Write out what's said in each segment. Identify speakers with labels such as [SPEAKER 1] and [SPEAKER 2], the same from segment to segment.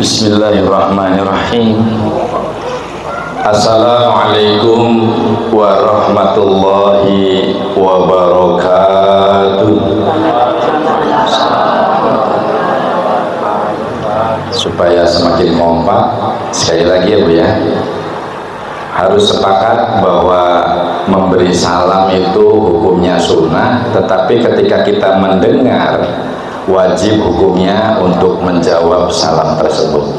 [SPEAKER 1] Bismillahirrahmanirrahim. Assalamualaikum warahmatullahi wabarakatuh. Supaya semakin kompak, sekali lagi ya Bu ya, harus sepakat bahwa memberi salam itu hukumnya sunnah, tetapi ketika kita mendengar, wajib hukumnya untuk menjawab salam tersebut.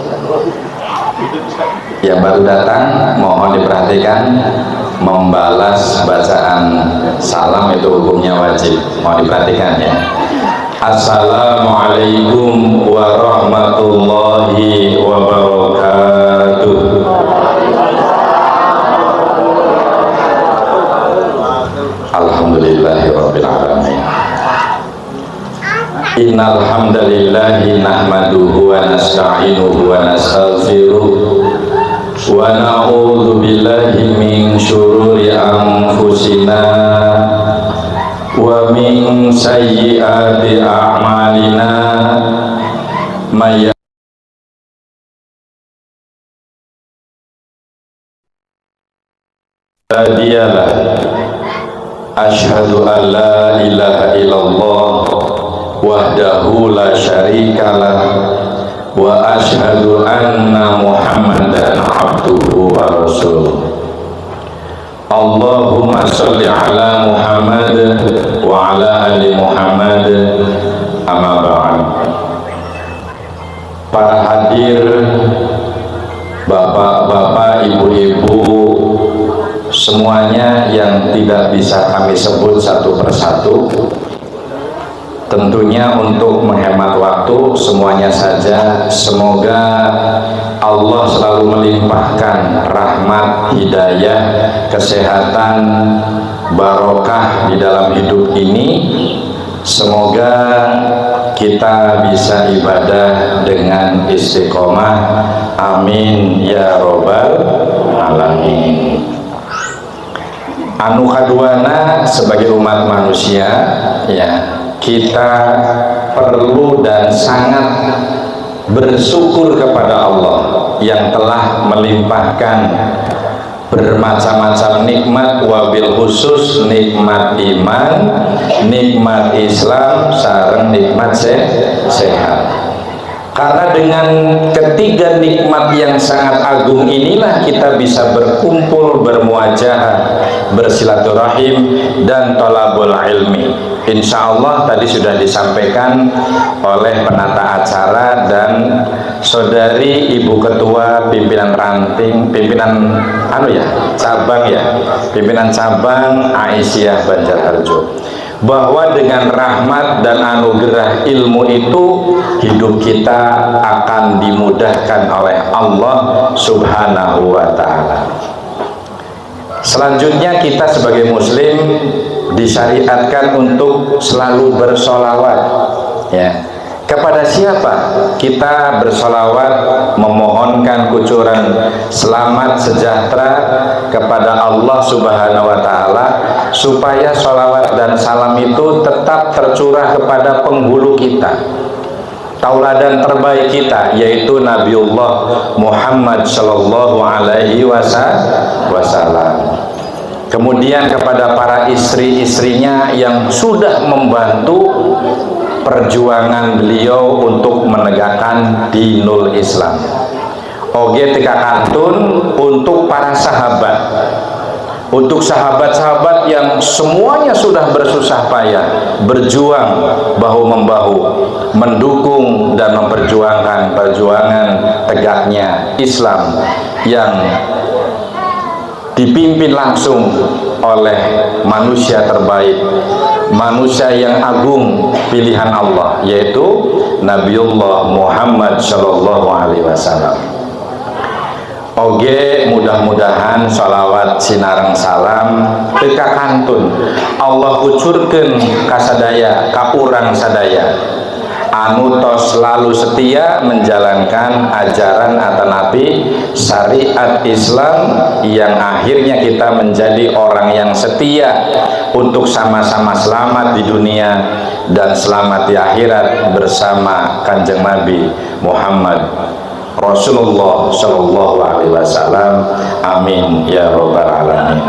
[SPEAKER 1] Yang baru datang mohon diperhatikan, membalas bacaan salam itu hukumnya wajib, mohon diperhatikan ya. Assalamualaikum warahmatullahi wabarakatuh. Alhamdulillahirabbil alamin. Innal hamdalillahi nahmaduhu wa nasta'inuhu wa nastaghfiruh wa na'udzu billahi min syururi anfusina wa min sayyiati a'malina may yahdihillah asyhadu an la ilaha illallah wahdahu la syarikalah wa asyhadu anna Muhammadan abduhu wa rasuluh. Allahumma sholli ala Muhammad wa ala ali Muhammad. Amma ba'd. Para hadir, bapak-bapak, ibu-ibu, semuanya yang tidak bisa kami sebut satu persatu, tentunya untuk menghemat waktu semuanya saja, semoga Allah selalu melimpahkan rahmat, hidayah, kesehatan, barokah di dalam hidup ini. Semoga kita bisa ibadah dengan istiqomah, amin ya robbal alamin. Anu kaduana sebagai umat manusia ya, kita perlu dan sangat bersyukur kepada Allah yang telah melimpahkan bermacam-macam nikmat, wabil khusus nikmat iman, nikmat Islam, sareng nikmat sehat. Karena dengan ketiga nikmat yang sangat agung inilah kita bisa berkumpul, bermuajahah, bersilaturahim, dan thalabul ilmi. Insya Allah tadi sudah disampaikan oleh penata acara dan saudari Ibu Ketua Pimpinan Ranting, pimpinan cabang ya, pimpinan cabang Aisyah Banjarharjo, bahwa dengan rahmat dan anugerah ilmu itu hidup kita akan dimudahkan oleh Allah Subhanahu wa ta'ala. Selanjutnya kita sebagai muslim disyariatkan untuk selalu bersolawat ya. Kepada siapa kita bersolawat? Memohonkan kucuran selamat sejahtera kepada Allah Subhanahu wa ta'ala, supaya solawat dan salam itu tetap tercurah kepada penghulu kita, tauladan terbaik kita, yaitu Nabiullah Muhammad Shallallahu Alaihi Wasallam. Kemudian kepada para istri-istrinya yang sudah membantu perjuangan beliau untuk menegakkan dinul Islam. Oge tika kantun untuk para sahabat, untuk sahabat-sahabat yang semuanya sudah bersusah payah, berjuang bahu-membahu, mendukung dan memperjuangkan perjuangan tegaknya Islam yang dipimpin langsung oleh manusia terbaik, manusia yang agung pilihan Allah, yaitu Nabiullah Muhammad Shallallahu Alaihi Wasallam. Oge mudah-mudahan sholawat sinareng salam teka kantun Allah ucurkeun kasadaya ka urang sadaya anu tos selalu setia menjalankan ajaran atau nabi syariat Islam, yang akhirnya kita menjadi orang yang setia untuk sama-sama selamat di dunia dan selamat di akhirat bersama Kanjeng Nabi Muhammad Rasulullah Shallallahu Alaihi Wasallam. Amin ya robbal alamin.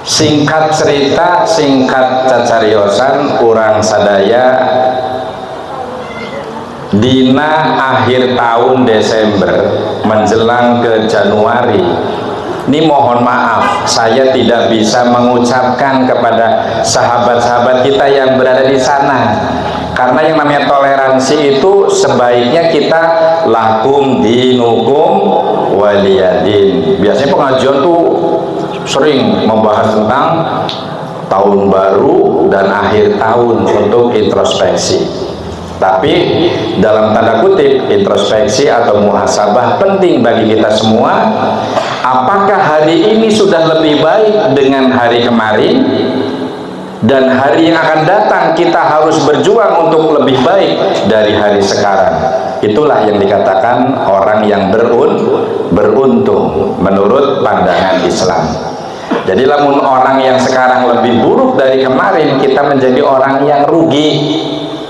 [SPEAKER 1] Singkat cerita, singkat cacariosan, urang sadaya dina akhir tahun Desember menjelang ke Januari. Ini mohon maaf, saya tidak bisa mengucapkan kepada sahabat-sahabat kita yang berada di sana, karena yang namanya toleransi itu sebaiknya kita lakum dinukum waliyadin. Biasanya pengajian tuh sering membahas tentang tahun baru dan akhir tahun untuk introspeksi. Tapi dalam tanda kutip, introspeksi atau muhasabah penting bagi kita semua. Apakah hari ini sudah lebih baik dengan hari kemarin, dan hari yang akan datang kita harus berjuang untuk lebih baik dari hari sekarang. Itulah yang dikatakan orang yang beruntung menurut pandangan Islam. Jadi lamun orang yang sekarang lebih buruk dari kemarin, kita menjadi orang yang rugi.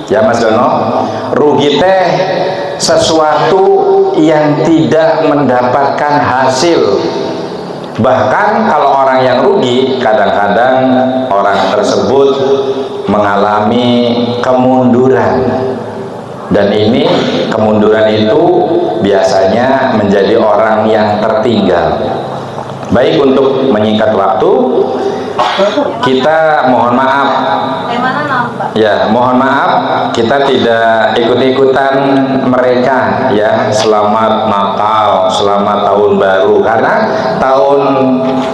[SPEAKER 1] Ya Mas Dono, rugi teh sesuatu yang tidak mendapatkan hasil. Bahkan kalau orang yang rugi, kadang-kadang orang tersebut mengalami kemunduran, dan ini kemunduran itu biasanya menjadi orang yang tertinggal. Baik, untuk menyingkat waktu, kita mohon maaf ya, mohon maaf kita tidak ikut-ikutan mereka ya, selamat Natal, selamat tahun baru, karena tahun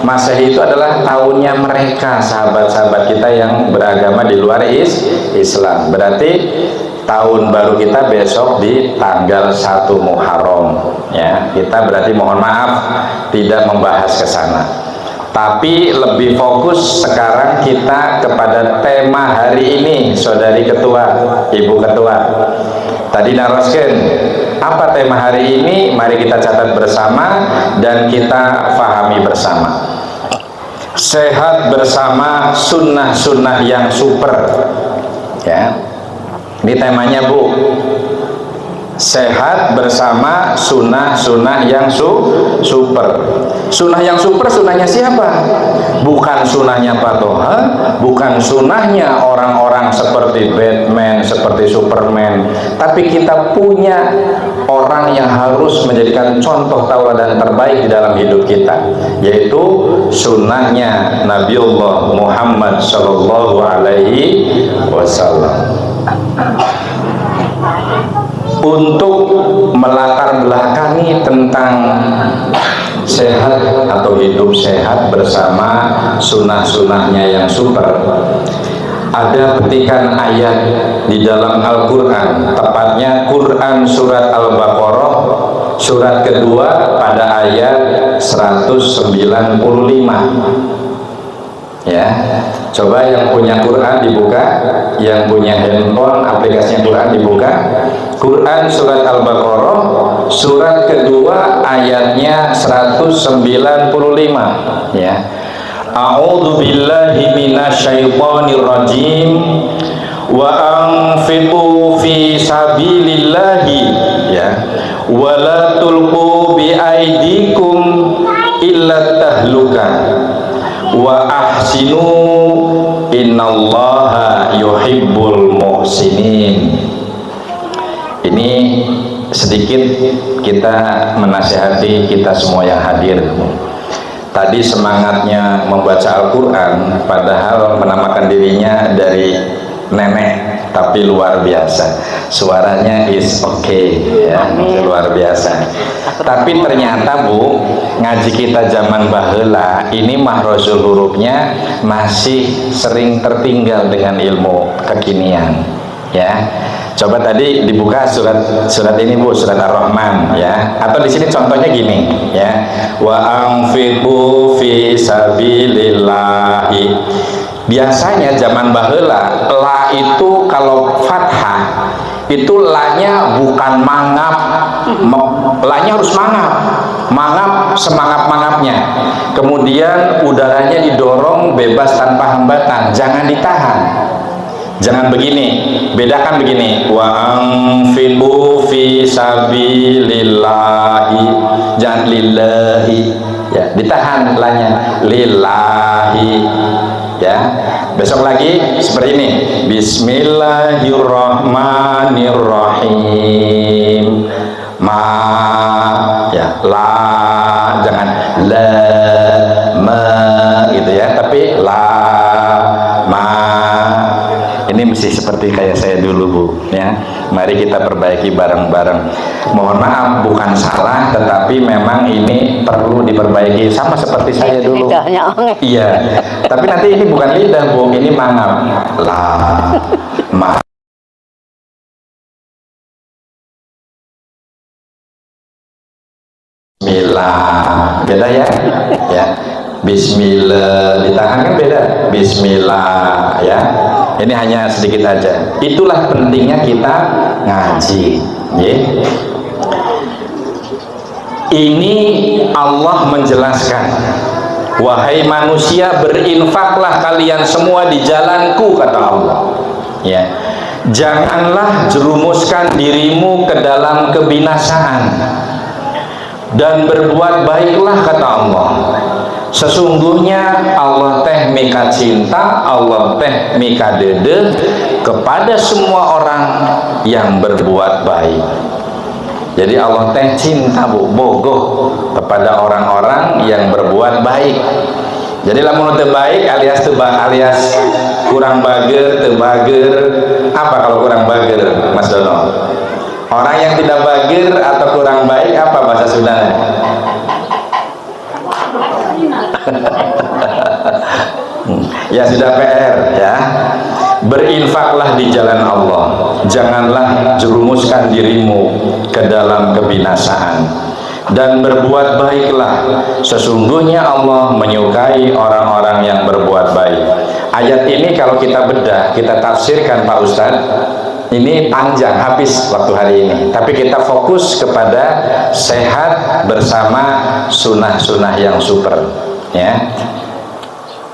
[SPEAKER 1] Masehi itu adalah tahunnya mereka, sahabat-sahabat kita yang beragama di luar Islam. Berarti tahun baru kita besok di tanggal 1 Muharram ya. Kita berarti mohon maaf tidak membahas ke sana, tapi lebih fokus sekarang kita kepada tema hari ini. Saudari Ketua, Ibu Ketua, tadi naroskeun apa tema hari ini, mari kita catat bersama dan kita fahami bersama. Sehat bersama sunnah-sunnah yang super ya, ini temanya Bu. Sehat bersama sunnah-sunnah yang super. Sunnah yang super, sunnahnya siapa? Bukan sunnahnya Pak Toha, bukan sunnahnya orang-orang seperti Batman, seperti Superman, tapi kita punya orang yang harus menjadikan contoh tauladan terbaik di dalam hidup kita, yaitu sunnahnya Nabiullah Muhammad Sallallahu Alaihi Wasallam. Untuk melatar belakangi tentang sehat atau hidup sehat bersama sunnah-sunnahnya yang super, ada petikan ayat di dalam Al-Quran, tepatnya Quran surat Al-Baqarah surat kedua pada ayat 195 ya. Coba yang punya Quran dibuka, yang punya handphone aplikasinya Quran dibuka. Quran surat Al-Baqarah surat kedua ayatnya 195 ya. A'udzu billahi minasyaitonir rajim wa anfiqu fi sabilillahi ya wa la tulqu bi aidikum illa tahluka wa ahsinu innallaha yuhibbul muhsinin. Ini sedikit kita menasihati kita semua yang hadir. Tadi semangatnya membaca Al-Quran, padahal menamakan dirinya dari nenek, tapi luar biasa. Suaranya is okay ya, luar biasa. Tapi ternyata Bu, ngaji kita zaman baheula ini mahrozul hurufnya masih sering tertinggal dengan ilmu kekinian ya. Coba tadi dibuka surat ini Bu, surat Ar-Rahman ya. Atau di sini contohnya gini ya. Wa anfiqu fi sabilillahi. Biasanya zaman baheula la itu kalau fathah itu la-nya bukan mangap, la-nya harus mangap semangat-mangapnya. Kemudian udaranya didorong bebas tanpa hambatan, jangan ditahan. Jangan begini, bedakan begini, wa anfiqu fi sabilillahi, jangan lillahi, ya, ditahan lahnya, lillahi, ya. Besok lagi seperti ini, bismillahirrahmanirrahim, ya, la, jangan la, ma, gitu ya, tapi la, ma. Ini mesti seperti kayak saya dulu, Bu, ya. Mari kita perbaiki bareng-bareng. Mohon maaf, bukan salah, tetapi memang ini perlu diperbaiki, sama seperti saya dulu. Iya, tapi nanti ini bukan lidah, Bu, ini mangap. La, ma. Bismillah, beda ya, ya. Bismillah, ditahan kan beda. Bismillah, ya. Ini hanya sedikit aja. Itulah pentingnya kita ngaji, ya. Ini Allah menjelaskan, wahai manusia, berinfaklah kalian semua di jalanku, kata Allah, ya. Janganlah jerumuskan dirimu ke dalam kebinasaan, dan berbuat baiklah, kata Allah. Sesungguhnya Allah teh mika cinta, Allah teh mika dede kepada semua orang yang berbuat baik. Jadi Allah teh cinta, Bu, bogoh kepada orang-orang yang berbuat baik. Jadi lamun teu baik alias kurang bager, teu bager. Apa kalau kurang bager, Mas Dono? Orang yang tidak bager atau kurang baik apa bahasa Sundanya? Ya sudah PR, ya. Berinfaklah di jalan Allah, janganlah jerumuskan dirimu ke dalam kebinasaan, dan berbuat baiklah, sesungguhnya Allah menyukai orang-orang yang berbuat baik. Ayat ini kalau kita bedah, kita tafsirkan, Pak Ustadz, ini panjang habis waktu hari ini, tapi kita fokus kepada sehat bersama sunnah-sunnah yang super, ya.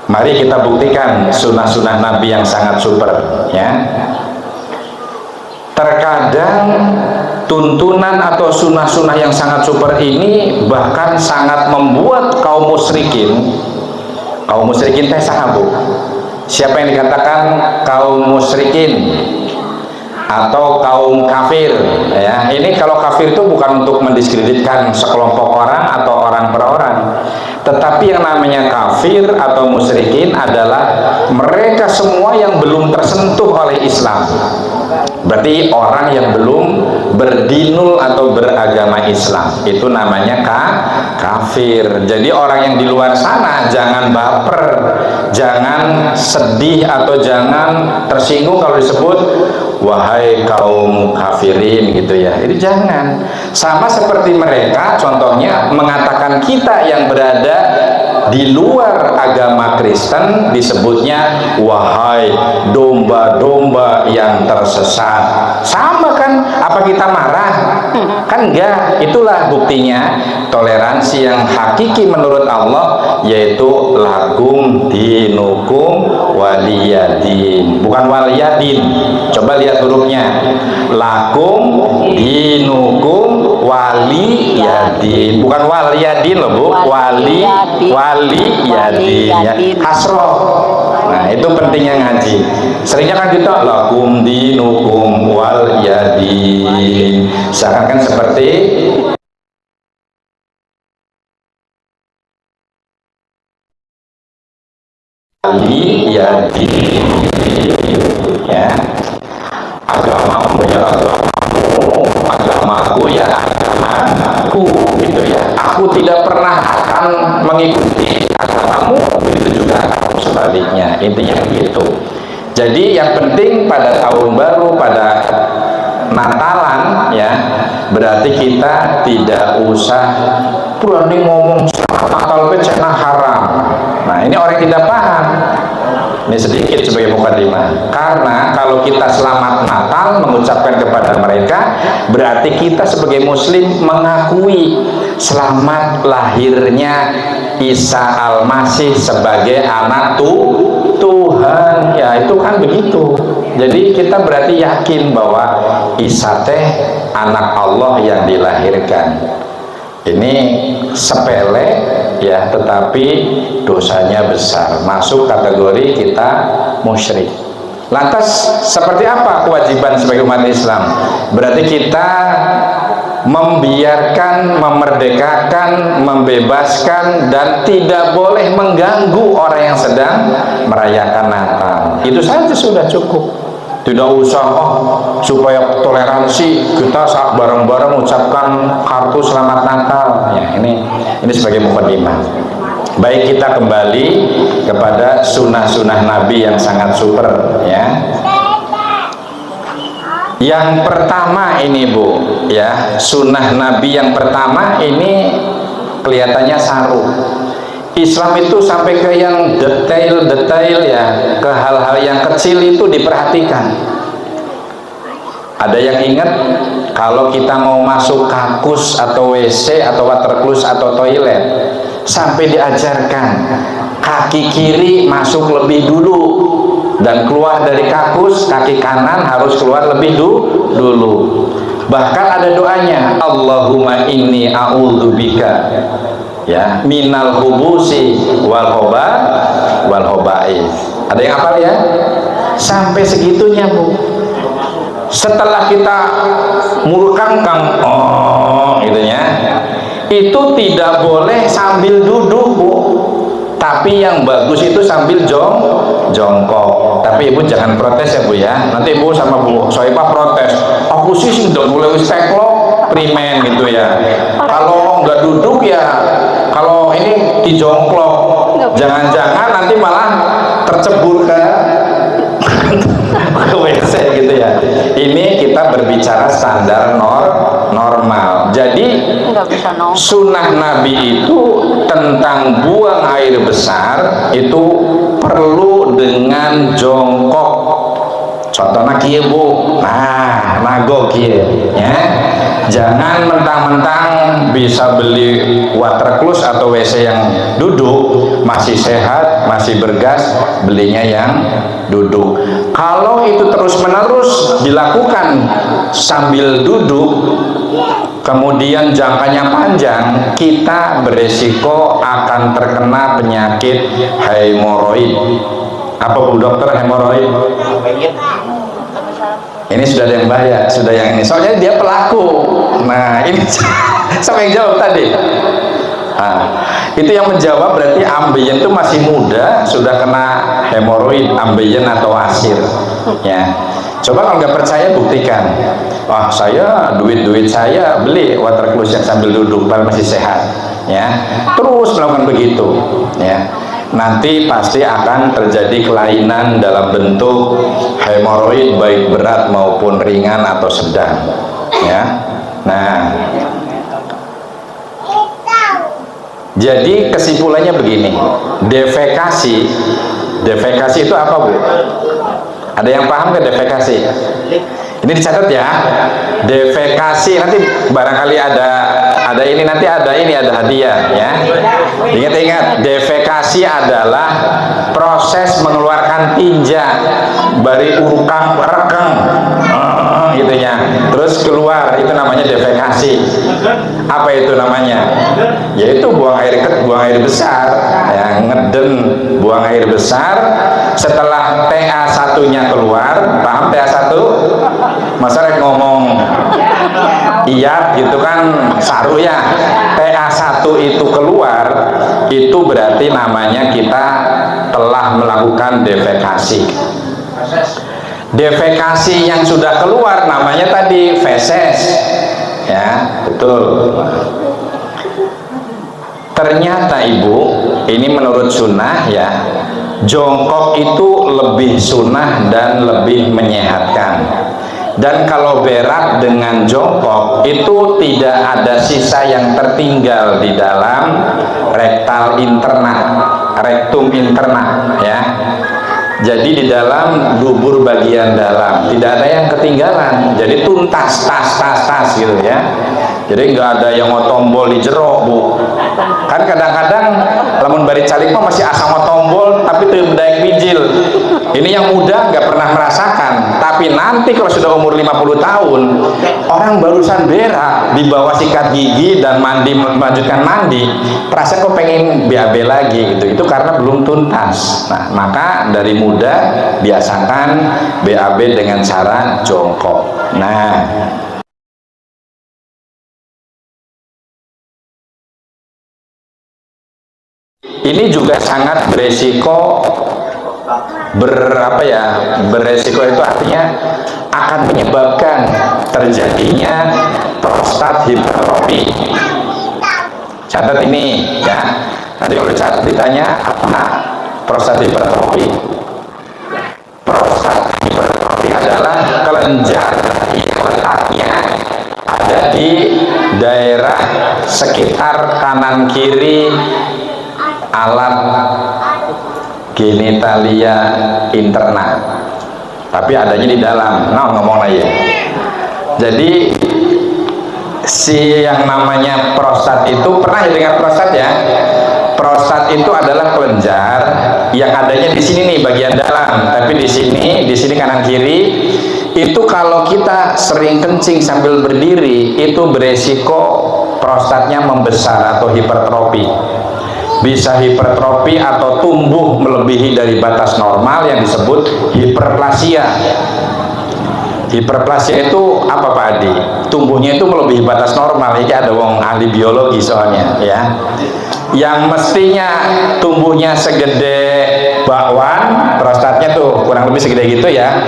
[SPEAKER 1] Mari kita buktikan sunnah-sunnah Nabi yang sangat super, ya. Terkadang tuntunan atau sunnah-sunnah yang sangat super ini bahkan sangat membuat kaum musyrikin teh saha, Bu? Siapa yang dikatakan kaum musyrikin atau kaum kafir, ya? Ini kalau kafir itu bukan untuk mendiskreditkan sekelompok orang atau orang per orang, tetapi yang namanya kafir atau musyrikin adalah mereka semua yang belum tersentuh oleh Islam. Berarti orang yang belum berdinul atau beragama Islam, itu namanya kafir. Jadi orang yang di luar sana jangan baper, jangan sedih atau jangan tersinggung kalau disebut wahai kaum kafirin, gitu ya. Itu jangan. Sama seperti mereka contohnya mengatakan kita yang berada di luar agama Kristen disebutnya wahai domba-domba yang tersesat. Sama kan? Apa kita marah? Kan enggak. Itulah buktinya toleransi yang hakiki menurut Allah, yaitu lakum dinukum waliyadin, bukan waliyadin. Coba lihat hurufnya, lakum dinukum waliyadin, bukan waliyadin loh, Bu, waliyadin, ya. Hasroh. Nah, itu pentingnya ngaji. Seringnya kan kita lakum dinukum waliyadin, seakan-akan seperti waliyadin, ya. Agamamu ya agamaku ya agamaku, gitu ya. Aku tidak pernah akan mengikuti agamamu, begitu juga sebaliknya. Intinya begitu. Jadi yang penting pada tahun baru, pada Natalan, ya, berarti kita tidak usah berani ngomong Natal becana haram. Nah, ini orang yang tidak paham. Ini sedikit sebagai mukadimah. Karena kalau kita selamat Natal mengucapkan kepada mereka, berarti kita sebagai muslim mengakui selamat lahirnya Isa Al-Masih sebagai anak Tuhan. Ya itu kan begitu. Jadi kita berarti yakin bahwa Isa teh anak Allah yang dilahirkan. Ini sepele ya, tetapi dosanya besar, masuk kategori kita musyrik. Lantas seperti apa kewajiban sebagai umat Islam? Berarti kita membiarkan, memerdekakan, membebaskan, dan tidak boleh mengganggu orang yang sedang merayakan Natal. Itu saja sudah cukup. Tidak usah supaya toleransi kita bareng-bareng ucapkan kartu selamat Natal. Ya, ini sebagai mukadimah. Baik, kita kembali kepada sunnah-sunnah Nabi yang sangat super ya. Yang pertama ini Bu ya, sunnah Nabi yang pertama ini kelihatannya saru. Islam itu sampai ke yang detail-detail ya, ke hal-hal yang kecil itu diperhatikan. Ada yang ingat kalau kita mau masuk kakus atau WC atau waterclose atau toilet, sampai diajarkan kaki kiri masuk lebih dulu dan keluar dari kakus, kaki kanan harus keluar lebih dulu. Bahkan ada doanya, Allahumma inni a'udzubika ya minal hubusi wal hobais. Ada yang hafal ya? Sampai segitunya Bu. Setelah kita murkangkang gitu ya, itu tidak boleh sambil duduk Bu, tapi yang bagus itu sambil jongkok. Tapi Ibu jangan protes ya Bu ya, nanti Ibu sama Bu Soipah protes, aku sih udah mulai teklok primen gitu ya. Kalau nggak duduk ya, kalau ini dijongklok, jangan-jangan nanti malah tercebur ke WC gitu ya. Ini kita berbicara standar normal. Jadi sunnah Nabi itu tentang buang air besar itu perlu dengan jongkok. Contohnya kieu Bu, nah nago kieu ya. Jangan mentang-mentang bisa beli waterclose atau WC yang duduk, masih sehat, masih bergas, belinya yang duduk. Kalau itu terus-menerus dilakukan sambil duduk, kemudian jangkanya panjang, kita beresiko akan terkena penyakit hemoroid. Apa Bu Dokter hemoroid? Ini sudah ada yang bahaya, sudah yang ini. Soalnya dia pelaku. Nah, ini siapa yang jawab tadi? Nah, itu yang menjawab berarti ambeien itu masih muda, sudah kena hemoroid, ambeien atau asir. Ya. Coba kalau nggak percaya buktikan. Wah, saya duit saya beli waterclose yang sambil duduk, padahal masih sehat. Ya, terus melakukan begitu. Ya. Nanti pasti akan terjadi kelainan dalam bentuk hemoroid baik berat maupun ringan atau sedang ya. Nah, jadi kesimpulannya begini, defekasi itu apa Bu? Ada yang paham ke defekasi? Ini dicatat ya, defekasi nanti barangkali ada ini, nanti ada hadiah ya. Ingat, defekasi adalah proses mengeluarkan tinja dari urukang rekeng gitu ya, terus keluar, itu namanya defekasi. Apa itu namanya? Yaitu buang air besar ya, ngeden, buang air besar. Setelah TA1-nya keluar, paham TA1? Masa ngomong iya gitu kan, saru ya. TA1 itu keluar, itu berarti namanya kita telah melakukan defekasi. Defekasi yang sudah keluar namanya tadi feses ya, betul. Ternyata Ibu, ini menurut sunnah ya, jongkok itu lebih sunnah dan lebih menyehatkan. Dan kalau berak dengan jongkok itu tidak ada sisa yang tertinggal di dalam rektum interna ya. Jadi di dalam dubur bagian dalam tidak ada yang ketinggalan. Jadi tuntas tas gitu ya. Jadi nggak ada yang mau tombol di jero Bu. Kan kadang-kadang lamun bari calik mah masih asa tombol tapi teu daek bijil. Ini yang muda nggak pernah merasakan, tapi nanti kalau sudah umur 50 tahun, orang barusan berak di bawah sikat gigi dan mandi, melanjutkan mandi, perasaan kok pengen BAB lagi gitu. Itu karena belum tuntas. Nah, maka dari muda biasakan BAB dengan cara jongkok. Nah, ini juga sangat beresiko beresiko itu artinya akan menyebabkan terjadinya prostat hipertrofi. Catat ini ya, nanti kalau catat ditanya apa prostat hipertrofi. Prostat hipertrofi adalah kelenjar yang letaknya ada di daerah sekitar kanan kiri alat genitalia interna, tapi adanya di dalam. Nah, ngomong lagi. Jadi si yang namanya prostat itu, pernah ya dengar prostat ya? Prostat itu adalah kelenjar yang adanya di sini nih bagian dalam, tapi di sini kanan kiri. Itu kalau kita sering kencing sambil berdiri, itu beresiko prostatnya membesar atau hipertrofi. Bisa hipertrofi atau tumbuh melebihi dari batas normal yang disebut hiperplasia. Hiperplasia itu apa Pak Adi? Tumbuhnya itu melebihi batas normal. Ini ada wong ahli biologi soalnya ya. Yang mestinya tumbuhnya segede bakwan, prostatnya tuh kurang lebih segede gitu ya.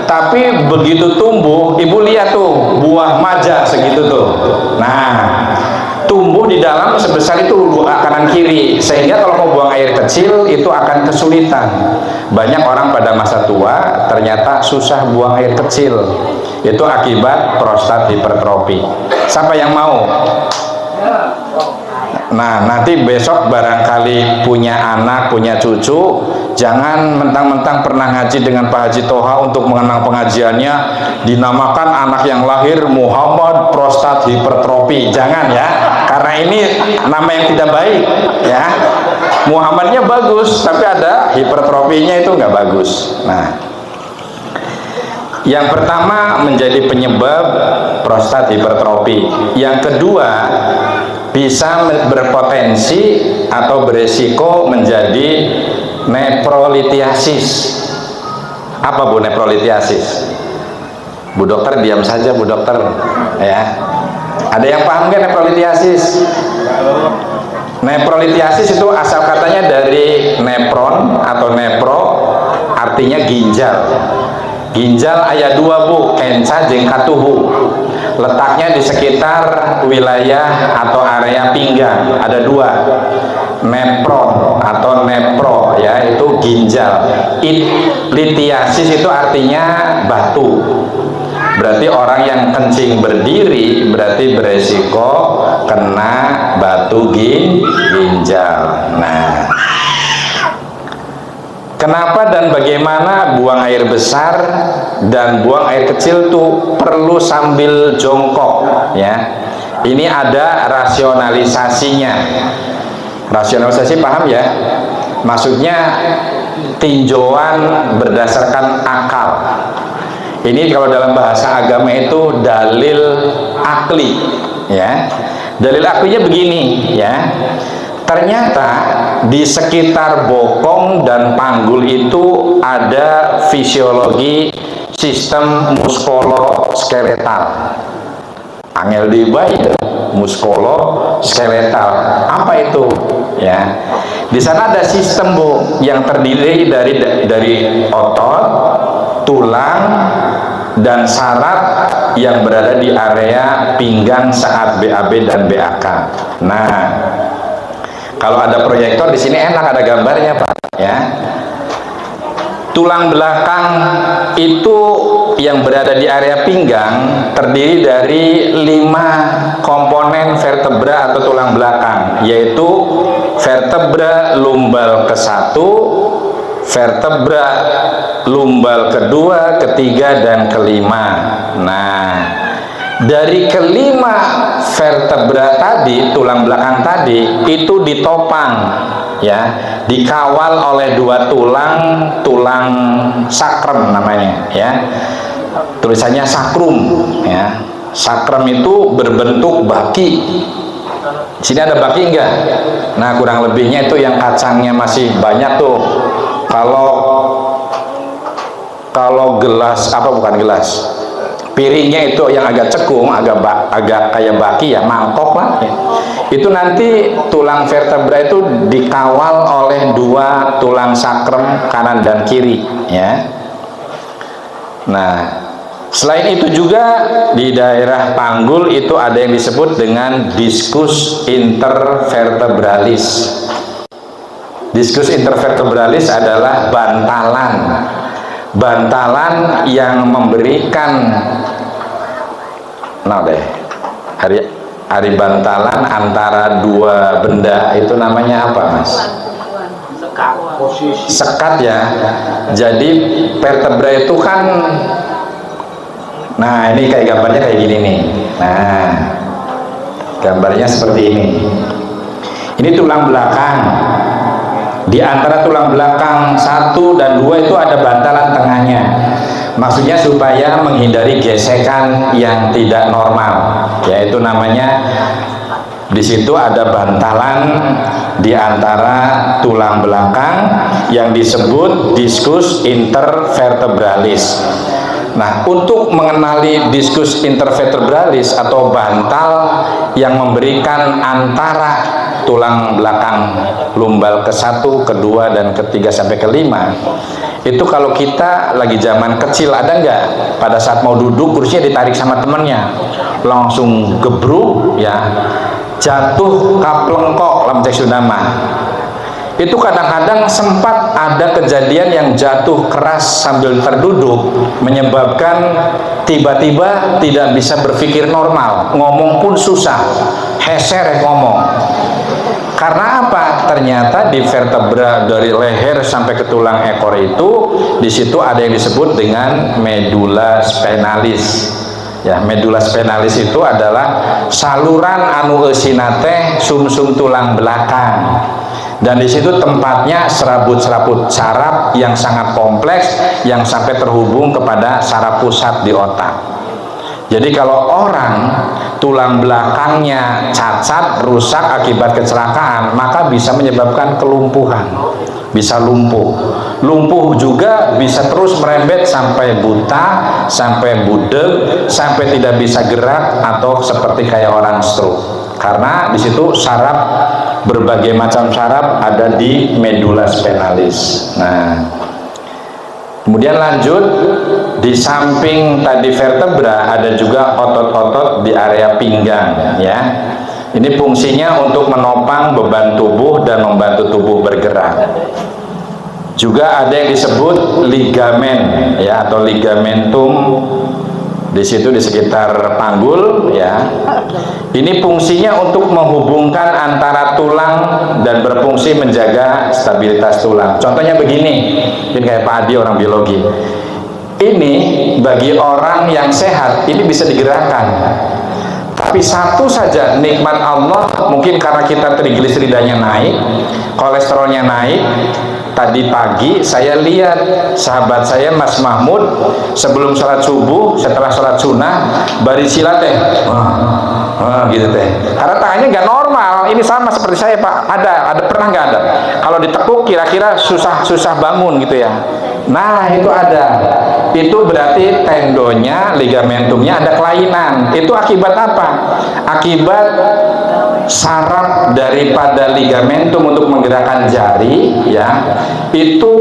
[SPEAKER 1] Tapi begitu tumbuh, ibu lihat tuh buah maja segitu tuh. Nah, tumbuh di dalam sebesar itu kanan kiri, sehingga kalau mau buang air kecil itu akan kesulitan. Banyak orang pada masa tua ternyata susah buang air kecil, itu akibat prostat hipertrofi. Siapa yang mau? Nah, nanti besok barangkali punya anak, punya cucu, jangan mentang-mentang pernah ngaji dengan Pak Haji Toha untuk mengenang pengajiannya dinamakan anak yang lahir Muhammad prostat hipertrofi. Jangan ya, karena ini nama yang tidak baik ya. Muhammadnya bagus, tapi ada hipertrofinya, itu nggak bagus. Nah, yang pertama menjadi penyebab prostat hipertrofi. Yang kedua, bisa berpotensi atau beresiko menjadi neprolitiasis. Apa Bu neprolitiasis? Bu dokter diam saja Bu dokter ya. Ada yang paham nggak neprolitiasis? Neprolitiasis itu asal katanya dari nepron atau nepro, artinya ginjal. Ginjal ayat 2 Bu, kenca jeung katuhu. Letaknya di sekitar wilayah atau area pinggang. Ada 2, nepron atau nepro ya, itu ginjal. Litiasis itu artinya batu. Berarti orang yang kencing berdiri berarti beresiko kena batu ginjal. Nah, kenapa dan bagaimana buang air besar dan buang air kecil tuh perlu sambil jongkok ya? Ini ada rasionalisasinya. Rasionalisasi paham ya? Maksudnya tinjauan berdasarkan akal. Ini kalau dalam bahasa agama itu dalil akli ya. Dalil aklinya begini ya. Ternyata di sekitar bokong dan panggul itu ada fisiologi sistem muskuloskeletal. Angel dibayi muskuloskeletal. Apa itu? Ya. Di sana ada sistem Bu yang terdiri dari otot, tulang, dan saraf yang berada di area pinggang saat BAB dan BAK. Nah, kalau ada proyektor di sini enak ada gambarnya Pak ya. Tulang belakang itu yang berada di area pinggang terdiri dari 5 komponen vertebra atau tulang belakang, yaitu vertebra lumbal ke-1, vertebra lumbal kedua, ketiga, dan kelima. Nah, dari kelima vertebra tadi, tulang belakang tadi, itu ditopang ya, dikawal oleh dua tulang sakrem namanya, ya. Tulisannya sakrum, ya. Sakrum itu berbentuk baki. Sini ada baki enggak? Nah, kurang lebihnya itu yang kacangnya masih banyak tuh. Kalau gelas, apa bukan gelas, piringnya itu yang agak cekung, agak kayak baki, ya, mangkok lah, ya. Itu nanti tulang vertebra itu dikawal oleh dua tulang sakrum kanan dan kiri, ya. Nah, selain itu juga di daerah panggul itu ada yang disebut dengan diskus intervertebralis. Diskus intervertebralis adalah bantalan yang memberikan, nah deh, hari bantalan antara dua benda itu namanya apa, Mas? Sekat, ya. Jadi vertebra itu kan, nah ini kayak gambarnya kayak gini nih. Nah, gambarnya seperti ini. Ini tulang belakang. Di antara tulang belakang 1 dan 2 itu ada bantalan tengahnya. Maksudnya supaya menghindari gesekan yang tidak normal. Yaitu namanya, di situ ada bantalan di antara tulang belakang yang disebut diskus intervertebralis. Nah, untuk mengenali diskus intervertebralis atau bantal yang memberikan antara tulang belakang lumbal ke-1, ke-2, dan ke-3 sampai ke-5, itu kalau kita lagi zaman kecil, ada nggak pada saat mau duduk kursinya ditarik sama temennya, langsung gebruk, ya, jatuh kaplengkok lam cek sundama. Itu kadang-kadang sempat ada kejadian yang jatuh keras sambil terduduk, menyebabkan tiba-tiba tidak bisa berpikir normal, ngomong pun susah, heser ngomong. Karena apa? Ternyata di vertebra dari leher sampai ke tulang ekor itu, di situ ada yang disebut dengan medula spinalis. Ya, medula spinalis itu adalah saluran anu eusina teh sumsum tulang belakang. Dan di situ tempatnya serabut-serabut saraf yang sangat kompleks yang sampai terhubung kepada saraf pusat di otak. Jadi kalau orang tulang belakangnya cacat, rusak akibat kecelakaan, maka bisa menyebabkan kelumpuhan, bisa lumpuh. Lumpuh juga bisa terus merembet sampai buta, sampai budek, sampai tidak bisa gerak atau seperti kayak orang stroke. Karena di situ saraf, berbagai macam saraf ada di medula spinalis. Nah, kemudian lanjut, di samping tadi vertebra ada juga otot-otot di area pinggang, ya. Ini fungsinya untuk menopang beban tubuh dan membantu tubuh bergerak. Juga ada yang disebut ligamen, ya, atau ligamentum. Di situ di sekitar panggul, ya. Ini fungsinya untuk menghubungkan antara tulang dan berfungsi menjaga stabilitas tulang. Contohnya begini, ini kayak Pak Adi orang biologi. Ini bagi orang yang sehat ini bisa digerakkan. Tapi satu saja nikmat Allah, mungkin karena kita trigliseridanya naik, kolesterolnya naik. Tadi pagi saya lihat sahabat saya Mas Mahmud sebelum sholat subuh, setelah sholat sunnah, barisilat teh, gitu teh. Karena tangannya nggak normal. Ini sama seperti saya, Pak. Ada pernah nggak ada? Kalau ditekuk kira-kira susah bangun gitu ya. Nah, itu ada. Itu berarti tendonnya, ligamentumnya ada kelainan. Itu akibat apa? Akibat saraf daripada ligamentum untuk menggerakkan jari, ya, itu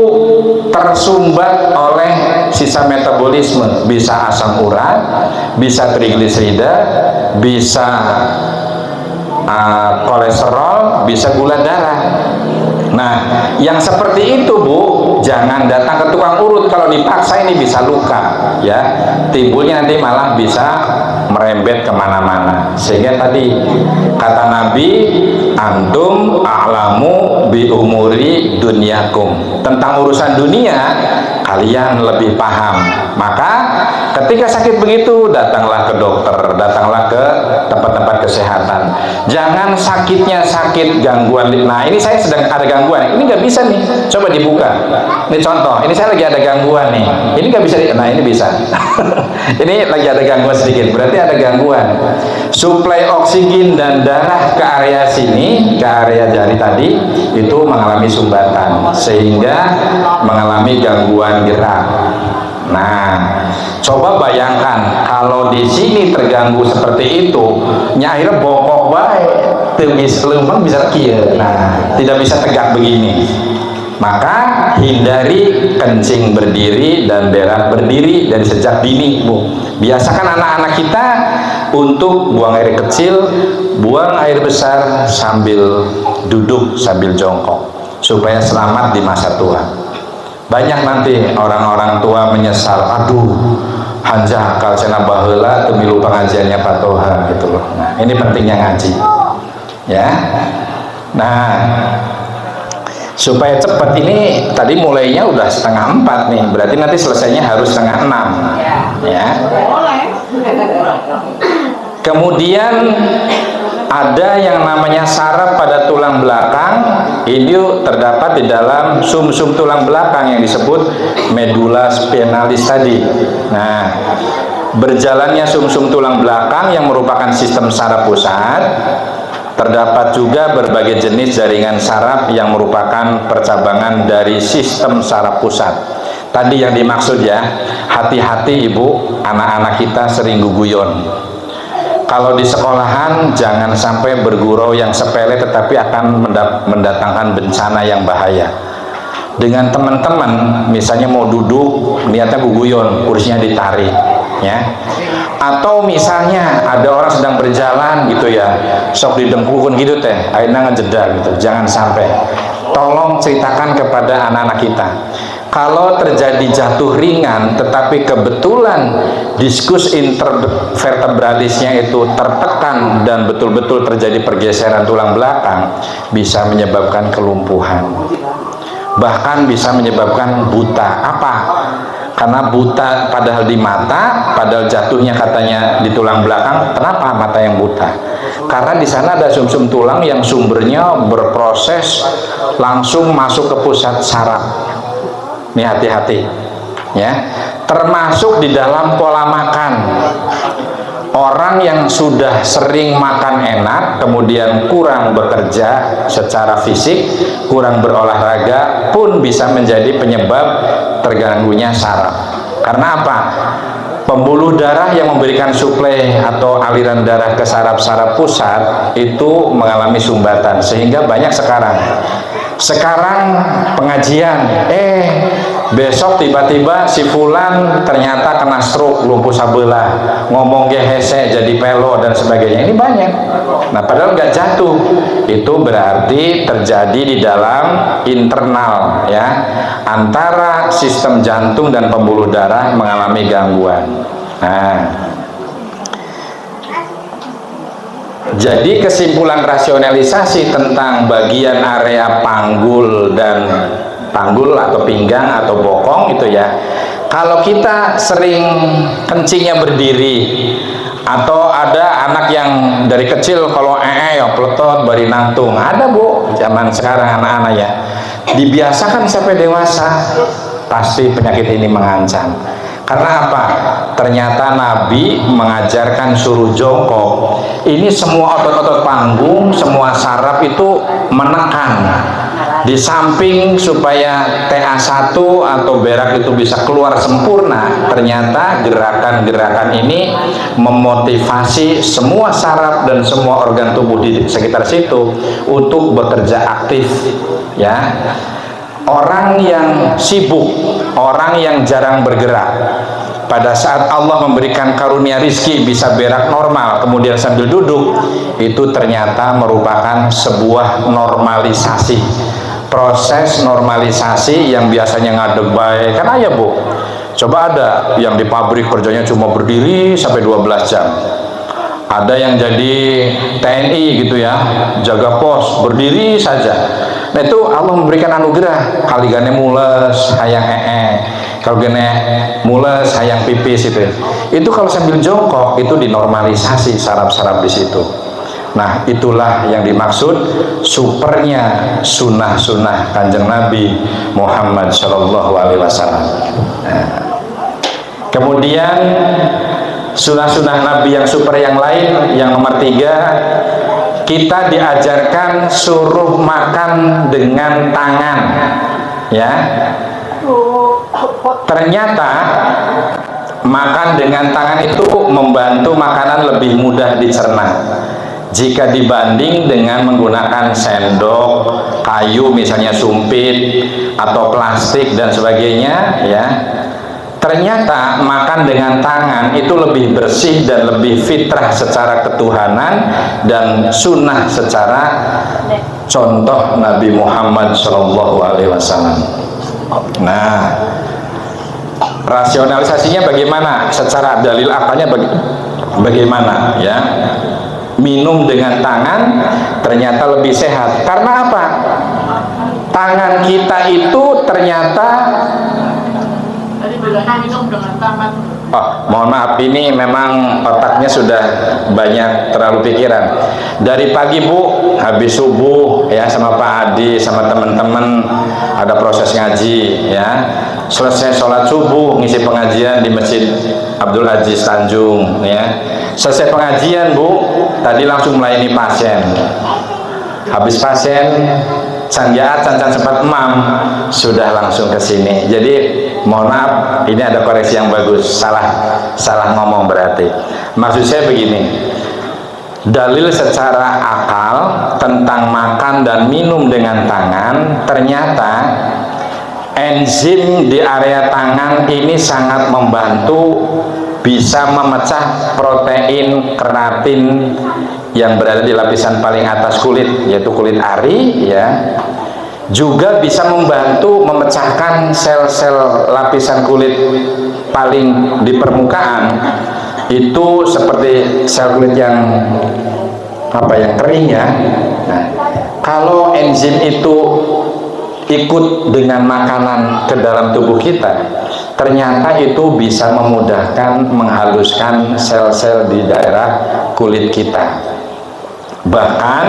[SPEAKER 1] tersumbat oleh sisa metabolisme, bisa asam urat, bisa trigliserida, bisa kolesterol, bisa gula darah. Nah, yang seperti itu, Bu, jangan datang ke tukang urut. Kalau dipaksa ini bisa luka, ya, timbulnya nanti malah bisa merembet kemana-mana. Sehingga tadi kata Nabi, antum a'lamu bi umuri dunyakum, tentang urusan dunia kalian lebih paham. Maka ketika sakit begitu, datanglah ke dokter, datanglah ke tempat-tempat kesehatan. Jangan sakitnya sakit gangguan. Nah, ini saya sedang ada gangguan, ini nggak bisa nih, coba dibuka. Ini contoh, ini saya lagi ada gangguan nih, ini nggak bisa. Nah, ini bisa. Ini lagi ada gangguan sedikit, berarti ada gangguan. Suplai oksigen dan darah ke area sini, ke area jari tadi, itu mengalami sumbatan, sehingga mengalami gangguan gerak. Nah, coba bayangkan kalau di sini terganggu seperti itu, akhirnya bokok baik, bisa kieu. Nah, tidak bisa tegak begini. Maka hindari kencing berdiri dan berak berdiri dari sejak dini, Bu. Biasakan anak-anak kita untuk buang air kecil, buang air besar sambil duduk, sambil jongkok, supaya selamat di masa tua. Banyak nanti orang-orang tua menyesal, aduh, hanja kalau cenah baheula teu milu pengajiannya Pak Toha gitu loh. Nah, ini pentingnya ngaji. Ya. Nah, supaya cepat, ini tadi mulainya udah 3:30 nih, berarti nanti selesainya harus 5:30. Ya. Kemudian ada yang namanya saraf pada tulang belakang. Ini terdapat di dalam sumsum tulang belakang yang disebut medula spinalis tadi. Nah, berjalannya sumsum tulang belakang yang merupakan sistem saraf pusat. Terdapat juga berbagai jenis jaringan saraf yang merupakan percabangan dari sistem saraf pusat. Tadi yang dimaksud ya, hati-hati ibu, anak-anak kita sering guguyon. Kalau di sekolahan jangan sampai bergurau yang sepele tetapi akan mendatangkan bencana yang bahaya. Dengan teman-teman, misalnya mau duduk, niatnya guguyon, kursinya ditarik, ya. Atau misalnya ada orang sedang berjalan gitu ya, sok didengkukun gitu teh, akhirnya ngejedar gitu. Jangan sampai. Tolong ceritakan kepada anak-anak kita. Kalau terjadi jatuh ringan, tetapi kebetulan diskus intervertebralisnya itu tertekan dan betul-betul terjadi pergeseran tulang belakang, bisa menyebabkan kelumpuhan. Bahkan bisa menyebabkan buta. Apa? Karena buta padahal di mata, padahal jatuhnya katanya di tulang belakang. Kenapa mata yang buta? Karena di sana ada sumsum tulang yang sumbernya berproses langsung masuk ke pusat saraf. Ini hati-hati, ya. Termasuk di dalam pola makan. Orang yang sudah sering makan enak, kemudian kurang bekerja secara fisik, kurang berolahraga, pun bisa menjadi penyebab terganggunya saraf. Karena apa? Pembuluh darah yang memberikan suplai atau aliran darah ke saraf-saraf pusat itu mengalami sumbatan, sehingga banyak sekarang pengajian, besok tiba-tiba si fulan ternyata kena stroke, lumpuh sabelah, ngomong gehese jadi pelo dan sebagainya. Ini banyak. Nah, padahal nggak jatuh. Itu berarti terjadi di dalam internal, ya, antara sistem jantung dan pembuluh darah mengalami gangguan. Nah, jadi kesimpulan rasionalisasi tentang bagian area panggul atau pinggang atau bokong itu ya, kalau kita sering kencingnya berdiri, atau ada anak yang dari kecil kalau ya peletot bari nangtung, ada Bu zaman sekarang anak-anak ya, dibiasakan sampai dewasa, pasti penyakit ini mengancam. Karena apa? Ternyata Nabi mengajarkan suruh jongkok. Ini semua otot-otot panggung, semua saraf itu menekan. Di samping supaya TA1 atau berak itu bisa keluar sempurna, ternyata gerakan-gerakan ini memotivasi semua saraf dan semua organ tubuh di sekitar situ untuk bekerja aktif, ya. Orang yang sibuk, orang yang jarang bergerak, pada saat Allah memberikan karunia rizki bisa berak normal kemudian sambil duduk, itu ternyata merupakan sebuah normalisasi, proses normalisasi yang biasanya ngadeg baik. Kan ya Bu, coba ada yang di pabrik kerjanya cuma berdiri sampai 12 jam, ada yang jadi TNI gitu ya, jaga pos berdiri saja. Nah, itu Allah memberikan anugerah, kaligane mules, hayang kalau gini mules hayang pipis itu kalau sambil jongkok itu dinormalisasi saraf-saraf di situ. Nah, itulah yang dimaksud supernya sunnah-sunnah Kanjeng Nabi Muhammad Shallallahu Alaihi Wasallam. Kemudian sunnah-sunnah Nabi yang super yang lain, yang nomor 3, kita diajarkan suruh makan dengan tangan, ya. Ternyata makan dengan tangan itu membantu makanan lebih mudah dicerna jika dibanding dengan menggunakan sendok, kayu misalnya sumpit atau plastik dan sebagainya, ya. Ternyata makan dengan tangan itu lebih bersih dan lebih fitrah secara ketuhanan dan sunnah secara contoh Nabi Muhammad SAW. Nah, rasionalisasinya bagaimana? Secara dalil akalnya bagaimana, ya? Minum dengan tangan ternyata lebih sehat. Karena apa? Tangan kita itu ternyata minum dengan tangan. Oh, mohon maaf, ini memang otaknya sudah banyak terlalu pikiran. Dari pagi Bu, habis subuh ya sama Pak Adi sama teman-teman ada proses ngaji, ya. Selesai sholat subuh ngisi pengajian di Masjid Abdul Aziz Tanjung, ya. Selesai pengajian Bu, tadi langsung melayani pasien. Habis pasien sanjaat cancan sempat emam sudah langsung ke sini. Jadi mohon maaf, ini ada koreksi yang bagus, salah ngomong berarti. Maksud saya begini, dalil secara akal tentang makan dan minum dengan tangan, ternyata enzim di area tangan ini sangat membantu bisa memecah protein keratin yang berada di lapisan paling atas kulit, yaitu kulit ari, ya. Juga bisa membantu memecahkan sel-sel lapisan kulit paling di permukaan, itu seperti sel kulit yang yang kering, ya. Nah, kalau enzim itu ikut dengan makanan ke dalam tubuh kita, ternyata itu bisa memudahkan menghaluskan sel-sel di daerah kulit kita. Bahkan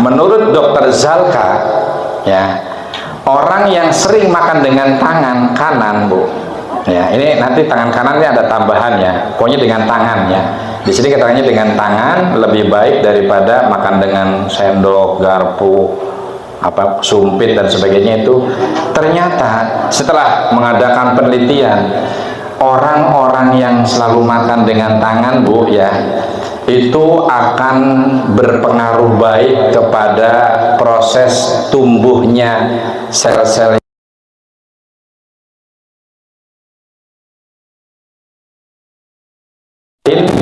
[SPEAKER 1] menurut dokter Zalka, ya, orang yang sering makan dengan tangan kanan, Bu, ya, ini nanti tangan kanan ini ada tambahan, ya, pokoknya dengan tangan, ya. Di sini keterangannya dengan tangan lebih baik daripada makan dengan sendok, garpu, sumpit dan sebagainya. Itu ternyata setelah mengadakan penelitian, orang-orang yang selalu makan dengan tangan, Bu, ya, itu akan berpengaruh baik kepada proses tumbuhnya sel-sel,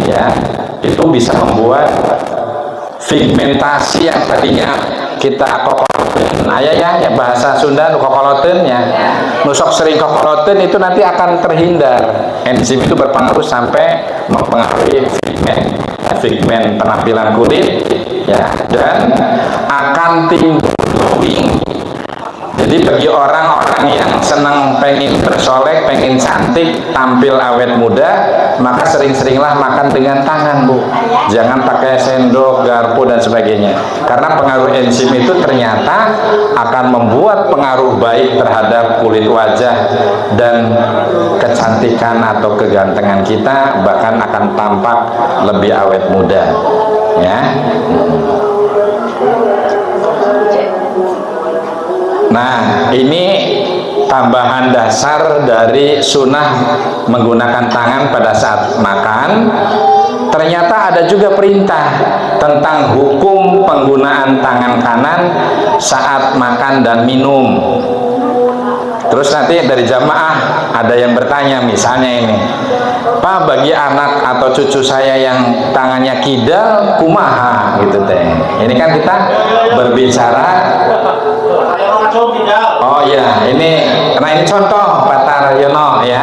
[SPEAKER 1] ya. Itu bisa membuat pigmentasi yang tadinya kita kokoloten, ya, bahasa Sunda kokoloten, ya, nusok sering kokoloten itu nanti akan terhindar. Enzim itu berpengaruh sampai mempengaruhi pigmen penampilan kulit, ya, dan akan timbul glowing. Jadi bagi orang-orang yang senang pengen bersolek, pengen cantik, tampil awet muda, maka sering-seringlah makan dengan tangan, Bu. Jangan pakai sendok, garpu dan sebagainya. Karena pengaruh enzim itu ternyata akan membuat pengaruh baik terhadap kulit wajah dan kecantikan atau kegantengan kita, bahkan akan tampak lebih awet muda, ya. Nah, ini tambahan dasar dari sunnah menggunakan tangan pada saat makan. Ternyata ada juga perintah tentang hukum penggunaan tangan kanan saat makan dan minum. Terus nanti dari jamaah ada yang bertanya, misalnya ini, Pak, bagi anak atau cucu saya yang tangannya kidal, kumaha gitu teh. Ini kan kita berbicara. Oh ya, ini contoh Pak Taryono, ya.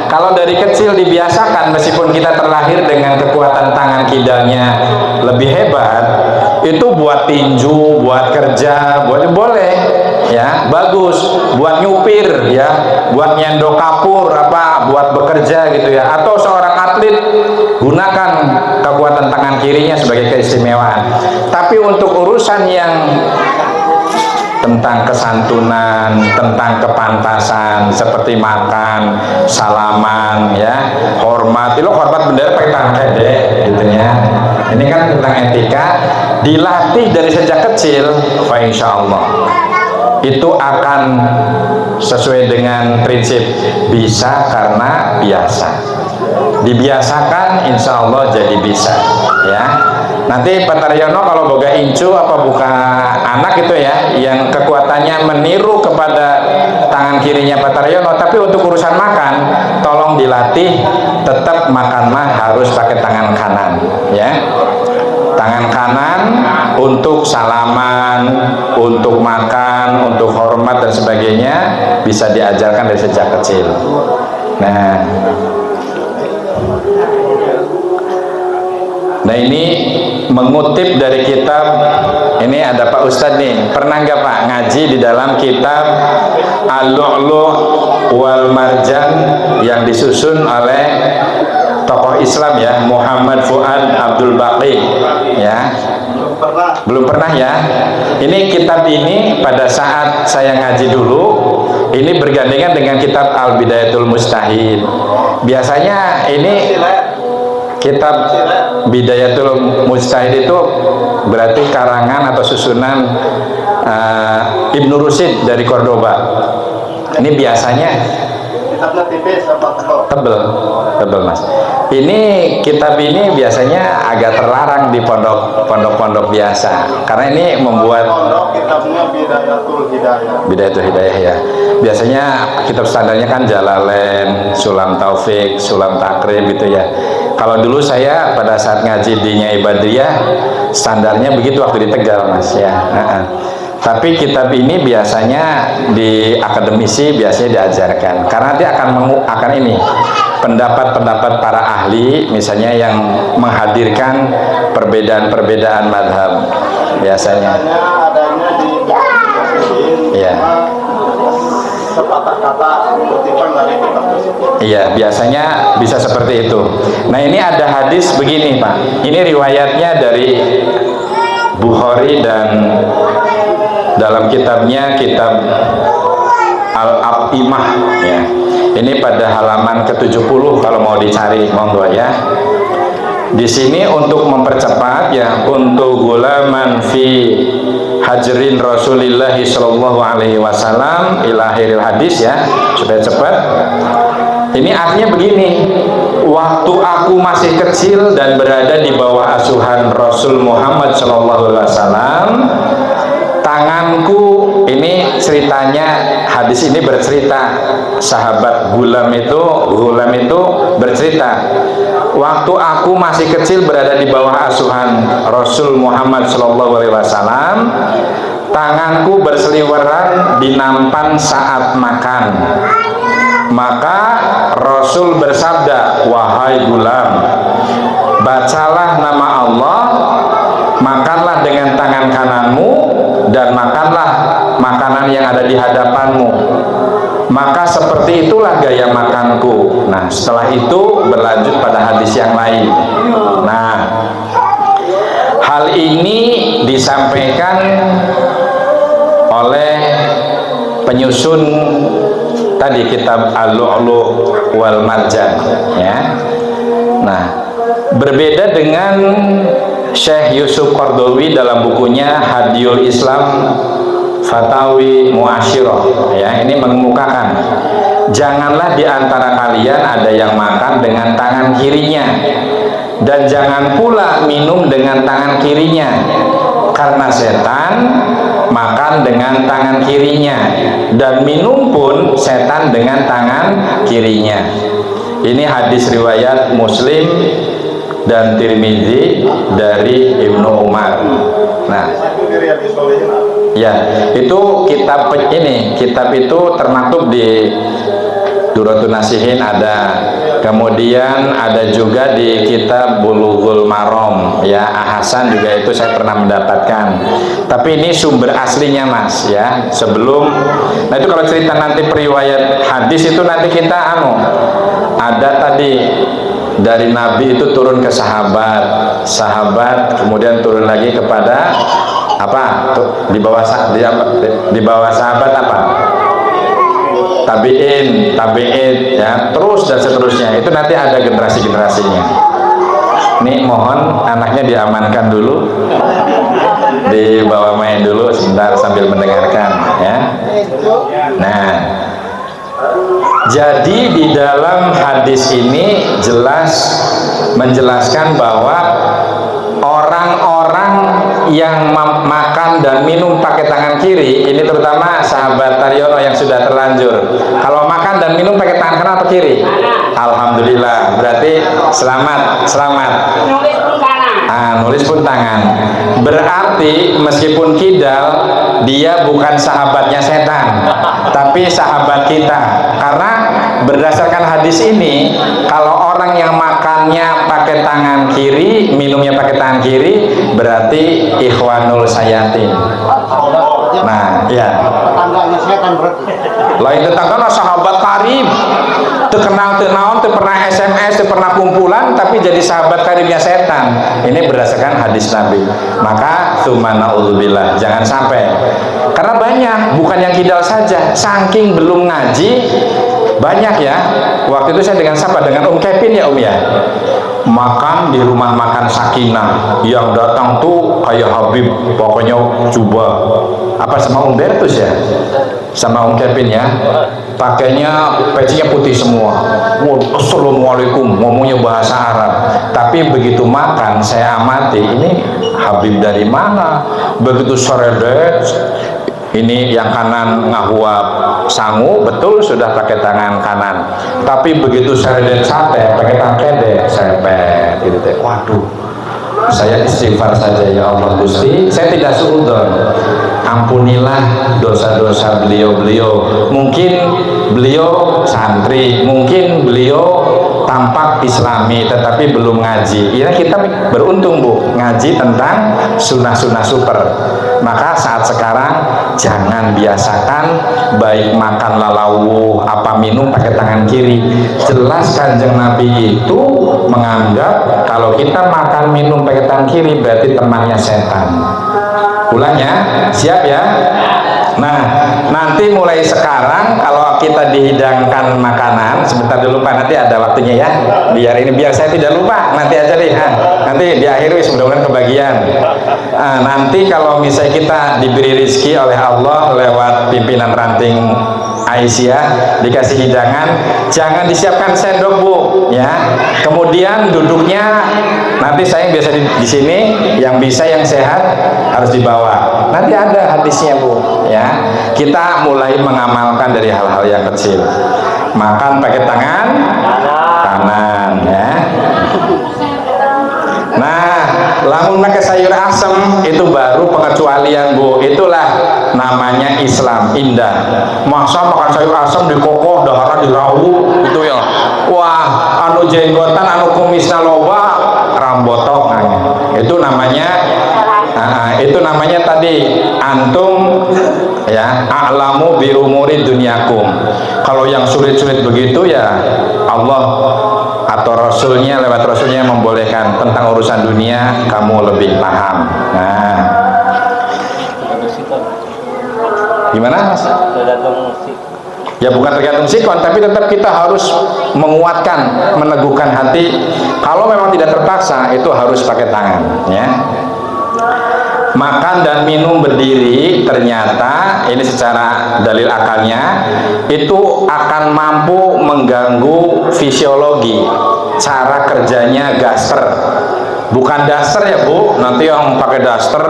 [SPEAKER 1] Kalau dari kecil dibiasakan, meskipun kita terlahir dengan kekuatan tangan kidalnya lebih hebat, Itu buat tinju, buat kerja, boleh ya, bagus. Buat nyupir ya, buat nyendok kapur apa, buat bekerja gitu ya. Atau seorang atlet gunakan kekuatan tangan kirinya sebagai keistimewaan. Tapi untuk urusan yang tentang kesantunan, tentang kepantasan seperti makan, salaman ya, hormat. Lo hormat bendera pakai tangan kedek gitu ya. Ini kan tentang etika, dilatih dari sejak kecil, fa insyaallah itu akan sesuai dengan prinsip bisa karena biasa. Dibiasakan insya Allah jadi bisa ya. Nanti Pak Taryono kalau boga incu apa buka anak itu ya, yang kekuatannya meniru kepada tangan kirinya Pak Taryono, tapi untuk urusan makan tolong dilatih, tetap makanlah harus pakai tangan kanan ya. Tangan kanan untuk salaman, untuk makan, untuk hormat dan sebagainya bisa diajarkan dari sejak kecil. Nah ini mengutip dari kitab, ini ada Pak Ustadz nih, pernah nggak Pak ngaji di dalam kitab Al-Lu'lu' wal Marjan yang disusun oleh tokoh Islam ya, Muhammad Fuad Abdul Baqi ya? Belum pernah ya. Ini kitab ini pada saat saya ngaji dulu ini bergandengan dengan kitab Al-Bidayatul Mujtahid. Biasanya ini kitab Bidayatul Mujtahid itu berarti karangan atau susunan Ibnu Rusyid dari Cordoba. Ini biasanya tebel mas. Ini kitab ini biasanya agak terlarang di pondok-pondok biasa karena ini membuat kitabnya Bidayatul Hidayah ya. Biasanya kitab standarnya kan Jalalain, Sulam Taufik, Sulam Takrib gitu ya. Kalau dulu saya pada saat ngaji di Nyai Badriyah standarnya begitu waktu di Tegal mas ya. Tapi kitab ini biasanya di akademisi biasanya diajarkan karena dia akan ini pendapat-pendapat para ahli, misalnya yang menghadirkan perbedaan-perbedaan madhab biasanya. Adanya di ya. Sepatah-kata kutipan dari kitab tersebut. Iya, biasanya bisa seperti itu. Nah ini ada hadis begini Pak. Ini riwayatnya dari Bukhari dan dalam kitabnya kitab Al-Abimah ya. Ini pada halaman ke-70 kalau mau dicari monggo ya. Di sini untuk mempercepat ya, untuk gulaman fi hajrin Rasulillah sallallahu alaihi wasallam ila akhiril hadis ya, supaya cepat. Ini artinya begini, waktu aku masih kecil dan berada di bawah asuhan Rasul Muhammad sallallahu alaihi wasallam, tanganku, ini ceritanya, hadis ini bercerita, sahabat Gulam itu bercerita, waktu aku masih kecil berada di bawah asuhan Rasul Muhammad SAW, tanganku berseliweran di nampan saat makan. Maka Rasul bersabda, wahai Gulam, bacalah nama Allah, makanlah dengan tangan kananmu, dan makanlah makanan yang ada di hadapanmu. Maka seperti itulah gaya makanku. Nah setelah itu berlanjut pada hadis yang lain. Nah hal ini disampaikan oleh penyusun tadi kitab Al-Lu'lu' wal Marjan ya. Nah berbeda dengan Syekh Yusuf Qardawi dalam bukunya Hadiyul Islam Fatawi Mu'asyirah ya, ini mengemukakan janganlah di antara kalian ada yang makan dengan tangan kirinya, dan jangan pula minum dengan tangan kirinya, karena setan makan dengan tangan kirinya, dan minum pun setan dengan tangan kirinya. Ini hadis riwayat Muslim dan Tirmidzi dari Ibnu Umar. Nah, ya itu kitab ini, kitab itu termaktub di Duratun Nasihin ada kemudian ada juga di kitab Bulughul Maram ya, Hasan juga itu saya pernah mendapatkan. Tapi ini sumber aslinya Mas ya, sebelum. Nah itu kalau cerita nanti periwayat hadis itu nanti kita ada tadi dari Nabi itu turun ke sahabat, kemudian turun lagi kepada apa? Di bawah sahabat apa? Tabi'in ya, terus dan seterusnya. Itu nanti ada generasi-generasinya. Nih mohon anaknya diamankan dulu, dibawa main dulu sebentar sambil mendengarkan ya. Nah, jadi di dalam hadis ini jelas menjelaskan bahwa orang-orang yang makan dan minum pakai tangan kiri, ini terutama sahabat Taryono yang sudah terlanjur, kalau makan dan minum pakai tangan kanan atau kiri? Alhamdulillah, berarti selamat. Nulis pun tangan. Berarti meskipun kidal, dia bukan sahabatnya setan, tapi sahabat kita. Karena berdasarkan hadis ini, kalau orang yang makannya pakai tangan kiri, minumnya pakai tangan kiri, berarti ikhwanul sayatin. Nah, ya. Tetangganya setan berarti. Lain tetangga sahabat karib. Terkenal tenaon, pernah SMS, pernah kumpulan, tapi jadi sahabat karibnya setan. Ini berdasarkan hadis Nabi. Maka subhanallah, jangan sampai. Karena banyak, bukan yang kidal saja. Saking belum ngaji, banyak ya. Waktu itu saya dengan siapa? Dengan Kevin ya ya. Makan di rumah makan Sakinah, yang datang tuh kayak Habib, pokoknya coba apa sama Bertus ya, sama Kevin ya, pakainya pecinya putih semua. Assalamualaikum, ngomongnya bahasa Arab, tapi begitu makan saya amati, ini Habib dari mana? Begitu seredet, ini yang kanan ngahuap sangu, betul sudah pakai tangan kanan, tapi begitu seredet sate pakai tangan kede, serempet gitu teh. Waduh, saya istighfar saja ya Allah Gusti, saya tidak suudzon, ampunilah dosa-dosa beliau-beliau. Mungkin beliau santri, mungkin beliau tampak islami tetapi belum ngaji. Ya kita beruntung Bu, ngaji tentang sunnah-sunnah super. Maka saat sekarang jangan biasakan baik makan lalawuh apa minum pakai tangan kiri. Jelas Kanjeng Nabi itu menganggap kalau kita makan minum pakai tangan kiri berarti temannya setan. Ulangnya, siap ya? Nah, nanti mulai sekarang kalau kita dihidangkan makanan, sebentar dulu Pak, nanti ada waktunya ya. Biar saya tidak lupa, nanti aja deh. Nanti di akhir mudah-mudahan kebagian. Nanti kalau misalnya kita diberi rezeki oleh Allah lewat pimpinan ranting Aisyah dikasih hidangan, jangan disiapkan sendok Bu ya. Kemudian duduknya nanti saya yang biasa di sini, yang bisa yang sehat harus dibawa. Nanti ada hadisnya Bu ya. Kita mulai mengamalkan dari hal-hal yang kecil. Makan pakai tangan kanan ya. Nah, lamun pakai sayur asem itu baru pengecualian Bu. Itulah namanya Islam indah. Masa makan sayur asem dikokoh, dahara dirawu itu ya. Wah, anu jenggotan, anu kumisna loba, rambotok. Itu namanya tadi antum ya a'lamu bi umuri dunyakum. Kalau yang sulit-sulit begitu ya Allah atau Rasulnya, lewat Rasulnya membolehkan. Tentang urusan dunia kamu lebih paham. Nah, gimana Mas? Ya bukan tergantung sikon, tapi tetap kita harus menguatkan, meneguhkan hati. Kalau memang tidak terpaksa, itu harus pakai tangan ya. Makan dan minum berdiri ternyata ini secara dalil akalnya itu akan mampu mengganggu fisiologi, cara kerjanya gaster. Bukan daster ya Bu, nanti yang pakai daster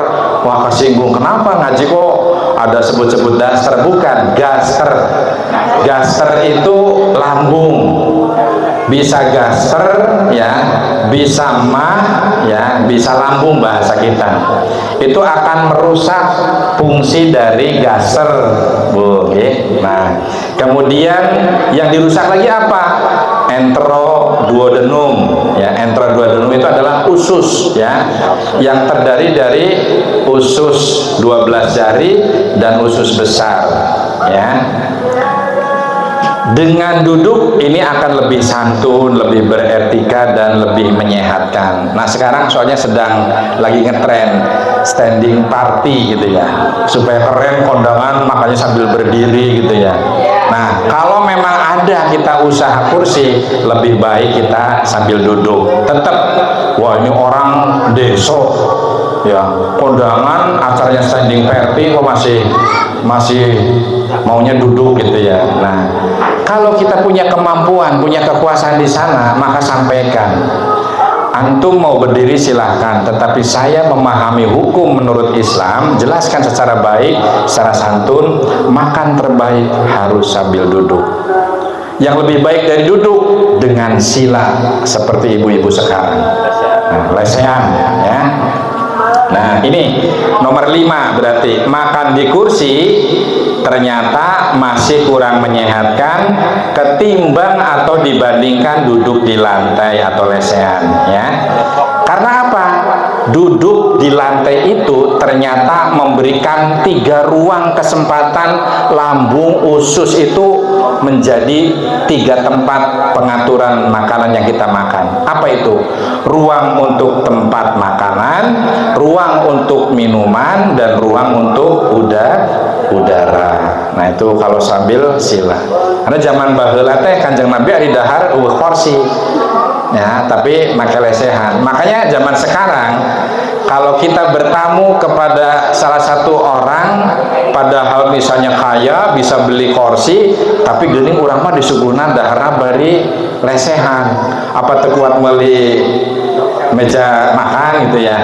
[SPEAKER 1] wah kesinggung, kenapa ngaji kok ada sebut-sebut daster. Bukan, gaster. Gaster itu lambung, bisa gaster ya, bisa mah ya, bisa lambung bahasa kita. Itu akan merusak fungsi dari gaster Bu. Nah kemudian yang dirusak lagi apa? enteroduodenum ya. Enteroduodenum itu adalah usus ya, yang terdiri dari usus 12 jari dan usus besar ya. Dengan duduk ini akan lebih santun, lebih beretika, dan lebih menyehatkan. Nah sekarang soalnya sedang lagi ngetren standing party gitu ya, supaya keren kondangan makanya sambil berdiri gitu ya. Nah kalau memang ada kita usaha kursi, lebih baik kita sambil duduk. Tetap, wah ini orang deso ya, kondangan acaranya standing party kok masih maunya duduk gitu ya. Nah kalau kita punya kemampuan, punya kekuasaan di sana, maka sampaikan. Antum mau berdiri silahkan, tetapi saya memahami hukum menurut Islam, jelaskan secara baik, secara santun, makan terbaik harus sambil duduk. Yang lebih baik dari duduk dengan sila seperti ibu-ibu sekarang. Nah, lesehan ya. Nah ini nomor 5, berarti makan di kursi ternyata masih kurang menyehatkan ketimbang atau dibandingkan duduk di lantai atau lesehan ya. Karena apa? Duduk di lantai itu ternyata memberikan 3 ruang kesempatan lambung usus itu menjadi 3 tempat pengaturan makanan yang kita makan. Apa itu? Ruang untuk tempat makanan, ruang untuk minuman, dan ruang untuk udara. Nah itu kalau sambil sila. Karena zaman baheula teh Kanjeng Nabi ari dahar kursi ya, tapi make lesehan. Makanya zaman sekarang kalau kita bertamu kepada salah satu orang, padahal misalnya kaya bisa beli kursi, tapi geuning urang mah disuguhna daharna bari lesehan. Apa teu kuat meuli meja makan gitu ya.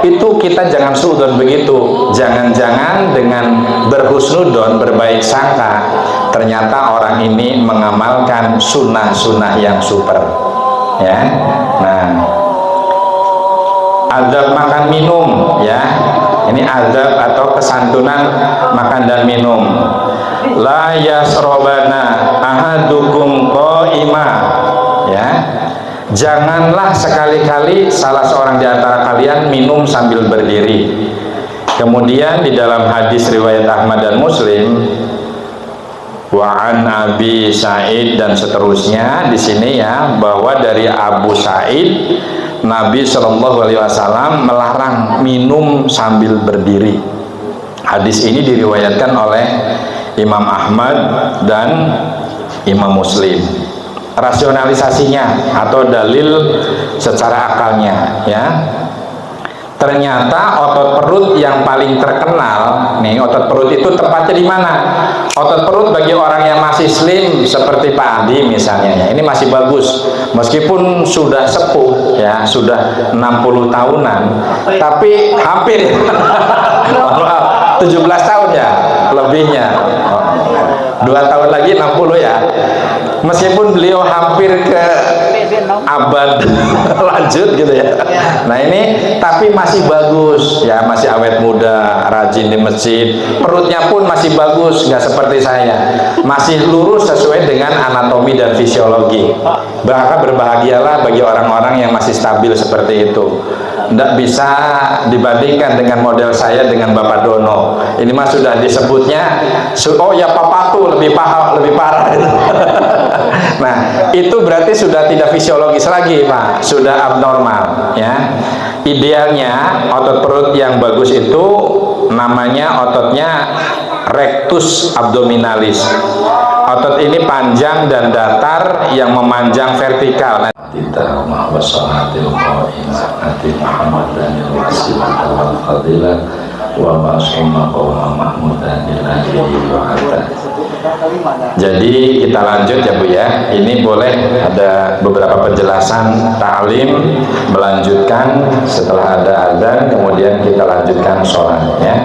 [SPEAKER 1] Itu kita jangan suudon begitu. Jangan-jangan dengan berhusnudon, berbaik sangka, ternyata orang ini mengamalkan sunnah-sunnah yang super ya. Nah adab makan minum ya, ini adab atau kesantunan makan dan minum. La yasrobana ahadukum qaima ya, janganlah sekali-kali salah seorang di antara kalian minum sambil berdiri. Kemudian di dalam hadis riwayat Ahmad dan Muslim, wa an Abi Sa'id dan seterusnya, di sini ya, bahwa dari Abu Sa'id Nabi Shallallahu Alaihi Wasallam melarang minum sambil berdiri. Hadis ini diriwayatkan oleh Imam Ahmad dan Imam Muslim. Rasionalisasinya atau dalil secara akalnya ya, ternyata otot perut yang paling terkenal nih, otot perut itu tepatnya di mana? Otot perut bagi orang yang masih slim seperti Pak Adi misalnya ya, ini masih bagus meskipun sudah sepuh ya, sudah 60 tahunan, tapi hampir 17 tahun ya lebihnya, 2 tahun lagi 60 ya, meskipun beliau hampir ke abad lanjut gitu ya. Nah ini tapi masih bagus ya, masih awet muda, rajin di masjid, perutnya pun masih bagus, nggak seperti saya, masih lurus sesuai dengan anatomi dan fisiologi. Bahkan berbahagialah bagi orang-orang yang masih stabil seperti itu. Tidak bisa dibandingkan dengan model saya dengan Bapak Dono. Ini mah sudah disebutnya, oh ya Papa tuh lebih parah. Nah itu berarti sudah tidak fisiologis lagi Pak, sudah abnormal ya. Idealnya otot perut yang bagus itu namanya ototnya rectus abdominalis. Otot ini panjang dan datar yang memanjang vertikal. Kita wasalatil qa'imah Nabi Muhammad dan wasilah wal fadilah wa ma'asumma qawma mahmudan ilahi wa hatta. Jadi kita lanjut ya Bu ya. Ini boleh ada beberapa penjelasan ta'lim, melanjutkan setelah ada adzan, kemudian kita lanjutkan sholat ya.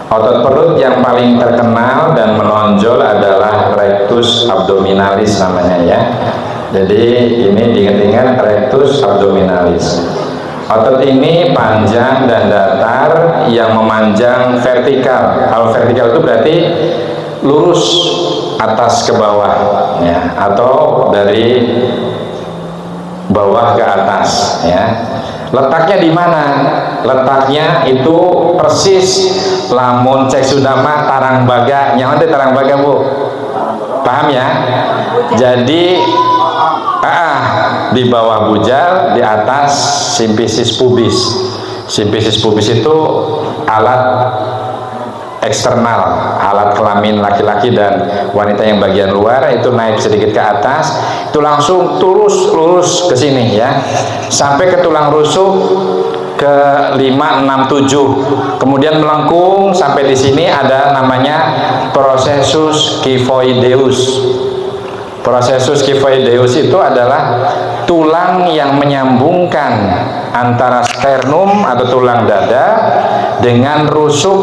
[SPEAKER 1] Otot perut yang paling terkenal dan menonjol adalah rectus abdominalis namanya ya. Jadi ini diingat-ingat, rectus abdominalis. Otot ini panjang dan datar yang memanjang vertikal. Kalau vertikal itu berarti lurus atas ke bawah ya, atau dari bawah ke atas ya. Letaknya di mana? Letaknya itu persis lamun cek sudama tarang baga, nyawa tarang baga Bu, paham ya? Jadi di bawah bujal, di atas simpisis pubis. Simpisis pubis itu alat eksternal, alat kelamin laki-laki dan wanita yang bagian luar, itu naik sedikit ke atas, itu langsung lurus ke sini ya, sampai ke tulang rusuk ke 5, 6, 7, kemudian melengkung sampai di sini ada namanya processus kyphoideus. Processus kyphoideus itu adalah tulang yang menyambungkan antara sternum atau tulang dada dengan rusuk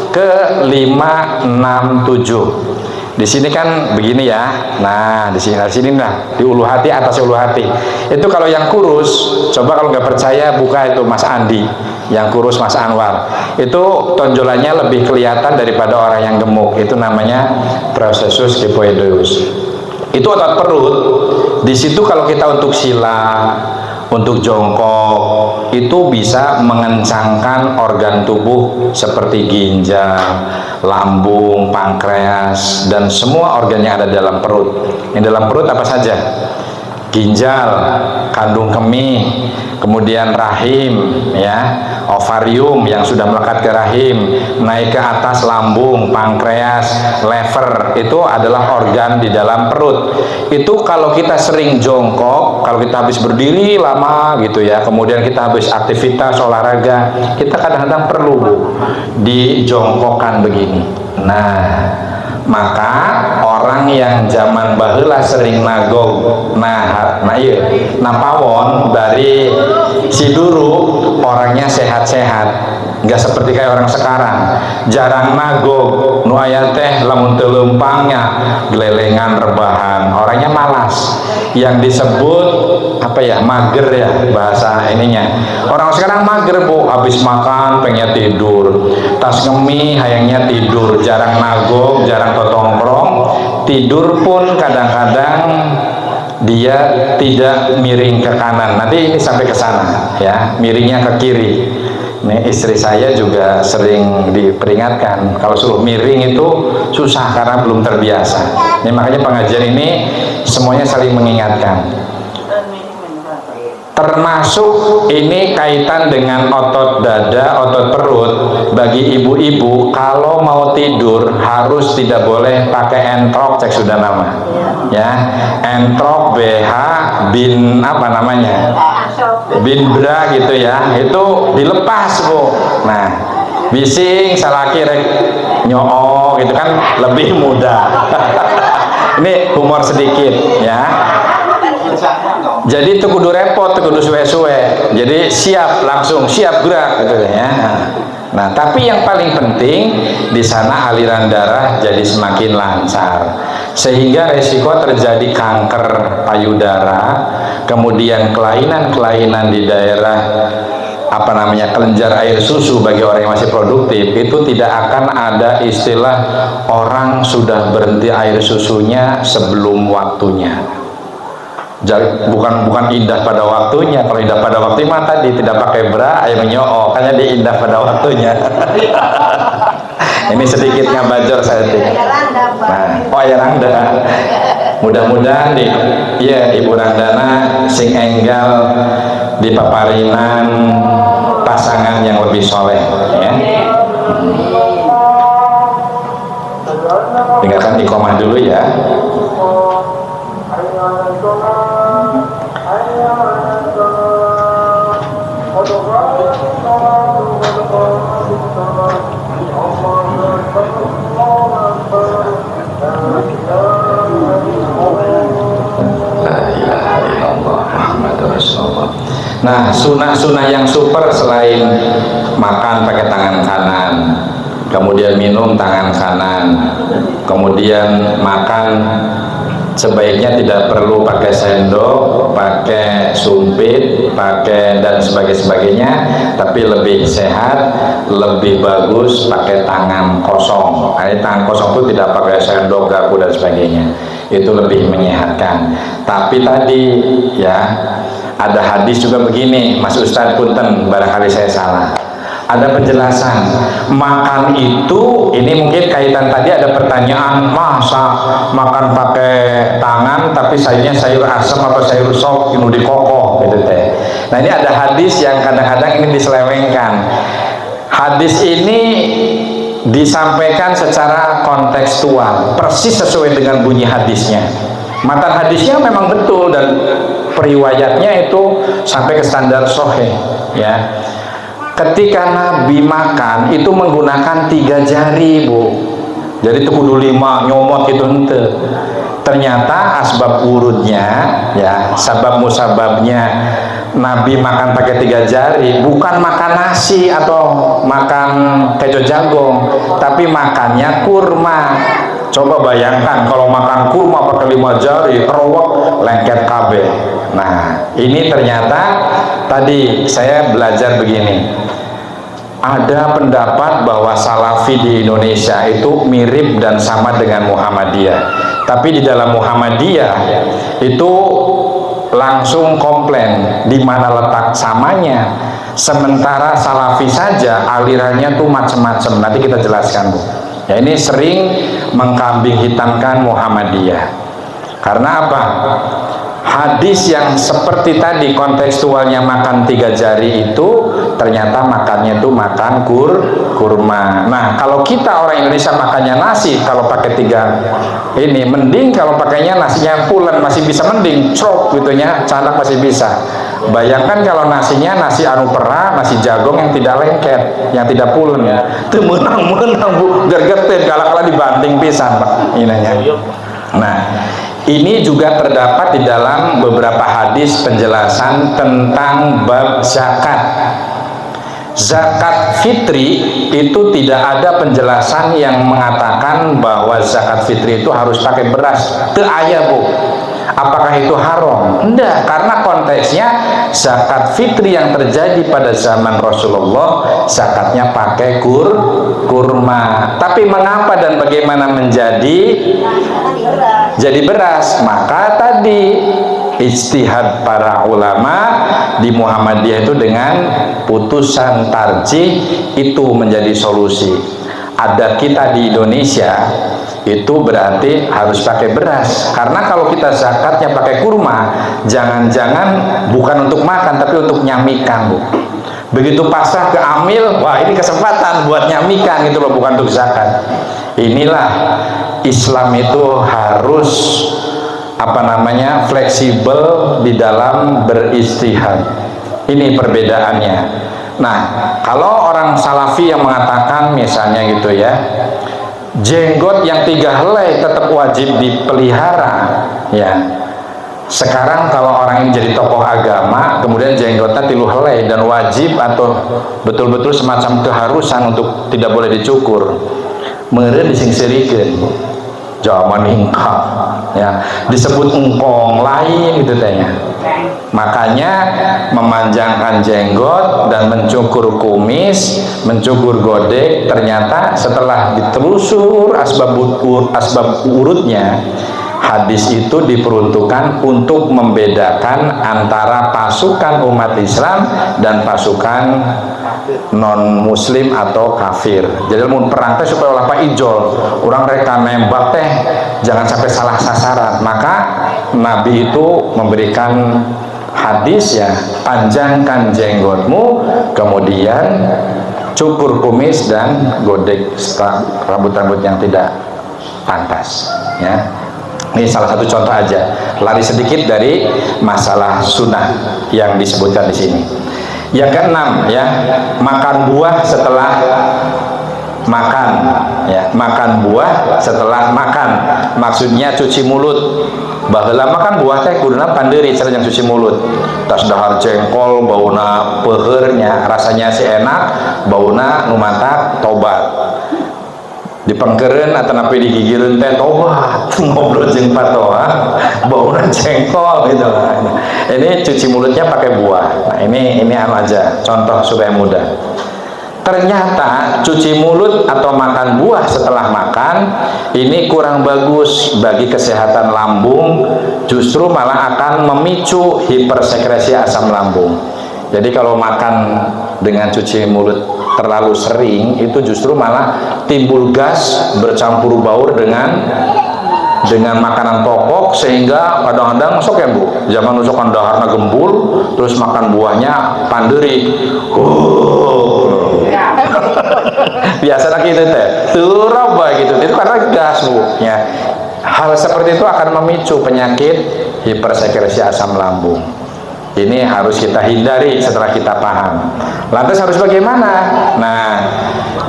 [SPEAKER 1] ke 5, 6, 7. Di sini kan begini ya. Nah, di sini nah, di ulu hati, atas ulu hati. Itu kalau yang kurus, coba kalau nggak percaya buka itu Mas Andi, yang kurus Mas Anwar. Itu tonjolannya lebih kelihatan daripada orang yang gemuk. Itu namanya processus kyphoideus. Itu otot perut. Di situ kalau kita untuk sila, untuk jongkok, itu bisa mengencangkan organ tubuh seperti ginjal, lambung, pankreas, dan semua organ yang ada dalam perut. Yang dalam perut apa saja? Ginjal, kandung kemih, kemudian rahim, ya, ovarium yang sudah melekat ke rahim, naik ke atas lambung, pankreas, lever, itu adalah organ di dalam perut. Itu kalau kita sering jongkok, kalau kita habis berdiri lama gitu ya, kemudian kita habis aktivitas olahraga, kita kadang-kadang perlu dijongkokkan begini. Nah, maka orang yang zaman baheula sering nagog iya napawon dari si dulu orangnya sehat-sehat, nggak seperti kayak orang sekarang jarang nagog, nu aya teh lamun teu leumpangnya gelelengan rebahan, orangnya malas, yang disebut apa ya, mager ya bahasa ininya. Orang sekarang mager Bu, habis makan pengen tidur, tas ngemih hayangnya tidur, jarang nagog, jarang totongkrong, tidur pun kadang-kadang dia tidak miring ke kanan, nanti ini sampai ke sana ya, miringnya ke kiri. Nih istri saya juga sering diperingatkan kalau suruh miring itu susah karena belum terbiasa. Ini makanya pengajian ini semuanya saling mengingatkan. Termasuk ini kaitan dengan otot dada, otot perut. Bagi ibu-ibu kalau mau tidur harus tidak boleh pakai entrok, cek sudah nama ya, entrok BH bin apa namanya, bin bra gitu ya, itu dilepas Bu. Nah, bising salaki rek nyoo gitu kan lebih mudah. Ini humor sedikit ya. Jadi itu kudu repot, kudu suwe-suwe. Jadi siap, langsung siap gerak gitu ya. Nah, tapi yang paling penting di sana aliran darah jadi semakin lancar, sehingga resiko terjadi kanker payudara, kemudian kelainan-kelainan di daerah apa namanya kelenjar air susu bagi orang yang masih produktif, itu tidak akan ada istilah orang sudah berhenti air susunya sebelum waktunya. Jadi bukan indah pada waktunya. Kalau indah pada waktu mah tadi tidak pakai bra ayam nyoo, karena dia indah pada waktunya. Ini sedikit ngabajor saya tuh. Nah, oh ya Rangda. Mudah-mudahan nih, iya Ibu Randana sing enggal di paparinan pasangan yang lebih soleh ya. Tinggalkan iqomah dulu ya. Nah, sunnah-sunnah yang super selain makan pakai tangan kanan, kemudian minum tangan kanan, kemudian makan sebaiknya tidak perlu pakai sendok, pakai sumpit, pakai dan sebagainya, tapi lebih sehat, lebih bagus pakai tangan kosong. Tangan kosong itu tidak pakai sendok, garpu dan sebagainya, itu lebih menyehatkan. Tapi tadi ya ada hadis juga begini, Mas Ustadz punten barangkali saya salah, ada penjelasan makan itu, ini mungkin kaitan tadi ada pertanyaan, masa makan pakai tangan tapi sayurnya sayur asam atau sayur sop ini dikokoh gitu teh. Nah ini ada hadis yang kadang-kadang ini diselewengkan. Hadis ini disampaikan secara kontekstual, persis sesuai dengan bunyi hadisnya. Matan hadisnya memang betul dan periwayatnya itu sampai ke standar sahih ya. Ketika Nabi makan itu menggunakan 3 jari, Bu. Jadi itu kudu 5 nyomot itu ente. Ternyata asbab urutnya ya, sabab musababnya Nabi makan pakai 3 jari bukan makan nasi atau makan kejo jagung, tapi makannya kurma. Coba bayangkan kalau makan kurma pakai 5 jari, rowok lengket kabeh. Nah, ini ternyata tadi saya belajar begini. Ada pendapat bahwa Salafi di Indonesia itu mirip dan sama dengan Muhammadiyah. Tapi di dalam Muhammadiyah itu langsung komplain di mana letak samanya. Sementara Salafi saja alirannya tuh macam-macam. Nanti kita jelaskan, Bu. Ya ini sering mengkambing hitamkan Muhammadiyah. Karena apa? Hadis yang seperti tadi kontekstualnya makan 3 jari itu ternyata makannya tuh makan kurma. Nah kalau kita orang Indonesia makannya nasi, kalau pakai 3 ini mending, kalau pakainya nasinya pulen masih bisa mending, crop gitunya, canak masih bisa. Bayangkan kalau nasinya nasi anu pera, nasi jagung yang tidak lengket, yang tidak pulen ya, itu menang-menang Bu, gergetin kala-kala dibanting pisan Pak inanya. Nah ini juga terdapat di dalam beberapa hadis penjelasan tentang bab zakat. Zakat fitri itu tidak ada penjelasan yang mengatakan bahwa zakat fitri itu harus pakai beras. Teu aya, Bu. Apakah itu haram? Enggak, karena konteksnya zakat fitri yang terjadi pada zaman Rasulullah zakatnya pakai kurma. Tapi mengapa dan bagaimana menjadi beras? Maka tadi ijtihad para ulama di Muhammadiyah itu dengan putusan tarjih itu menjadi solusi. Adat kita di Indonesia itu berarti harus pakai beras, karena kalau kita zakatnya pakai kurma, jangan-jangan bukan untuk makan tapi untuk nyamikan, Bu. Begitu pasrah ke amil, wah ini kesempatan buat nyamikan gitu loh, bukan untuk zakat. Inilah Islam itu harus fleksibel di dalam beristihad. Ini perbedaannya. Nah, kalau orang Salafi yang mengatakan misalnya gitu ya, jenggot yang 3 helai tetap wajib dipelihara ya. Sekarang kalau orang ini jadi tokoh agama, kemudian jenggotnya 3 helai dan wajib atau betul-betul semacam keharusan untuk tidak boleh dicukur, meureun disengsirikeun jaman hingkap ya, disebut engkong lain gitu tanya. Makanya memanjangkan jenggot dan mencukur kumis, mencukur godek, ternyata setelah ditelusur asbab urutnya, hadis itu diperuntukkan untuk membedakan antara pasukan umat Islam dan pasukan non muslim atau kafir. Jadi mau perang teh supaya ulah ijol, orang reka nembak teh jangan sampai salah sasaran. Maka Nabi itu memberikan hadis ya, panjangkan jenggotmu, kemudian cukur kumis dan godek rambut-rambut yang tidak pantas ya. Ini salah satu contoh aja, lari sedikit dari masalah sunnah yang disebutkan di sini. Yang keenam ya, makan buah setelah makan ya, makan buah setelah makan, maksudnya cuci mulut. Baheula makan buah teh kuduna pandeuri cara yang cuci mulut. Tas dahar jengkol bauna peheurnya rasanya si enak, bauna nu mantap tobat. dipengkeren atau napi digigireun teh tobat ngobrol jeung patoa bauran jengkol gitu. Ini cuci mulutnya pakai buah. Nah ini anu aja contoh supaya mudah. Ternyata cuci mulut atau makan buah setelah makan ini kurang bagus bagi kesehatan lambung, justru malah akan memicu hipersekresi asam lambung. Jadi kalau makan dengan cuci mulut terlalu sering itu justru malah timbul gas bercampur baur dengan makanan pokok, sehingga kadang-kadang sok ya Bu, zaman usokan daharna gembul terus makan buahnya panderi. Biasa lagi itu teh turaba gitu, itu karena gas Bu ya. Hal seperti itu akan memicu penyakit hipersekresi asam lambung. Ini harus kita hindari setelah kita paham. Lantas harus bagaimana? Nah,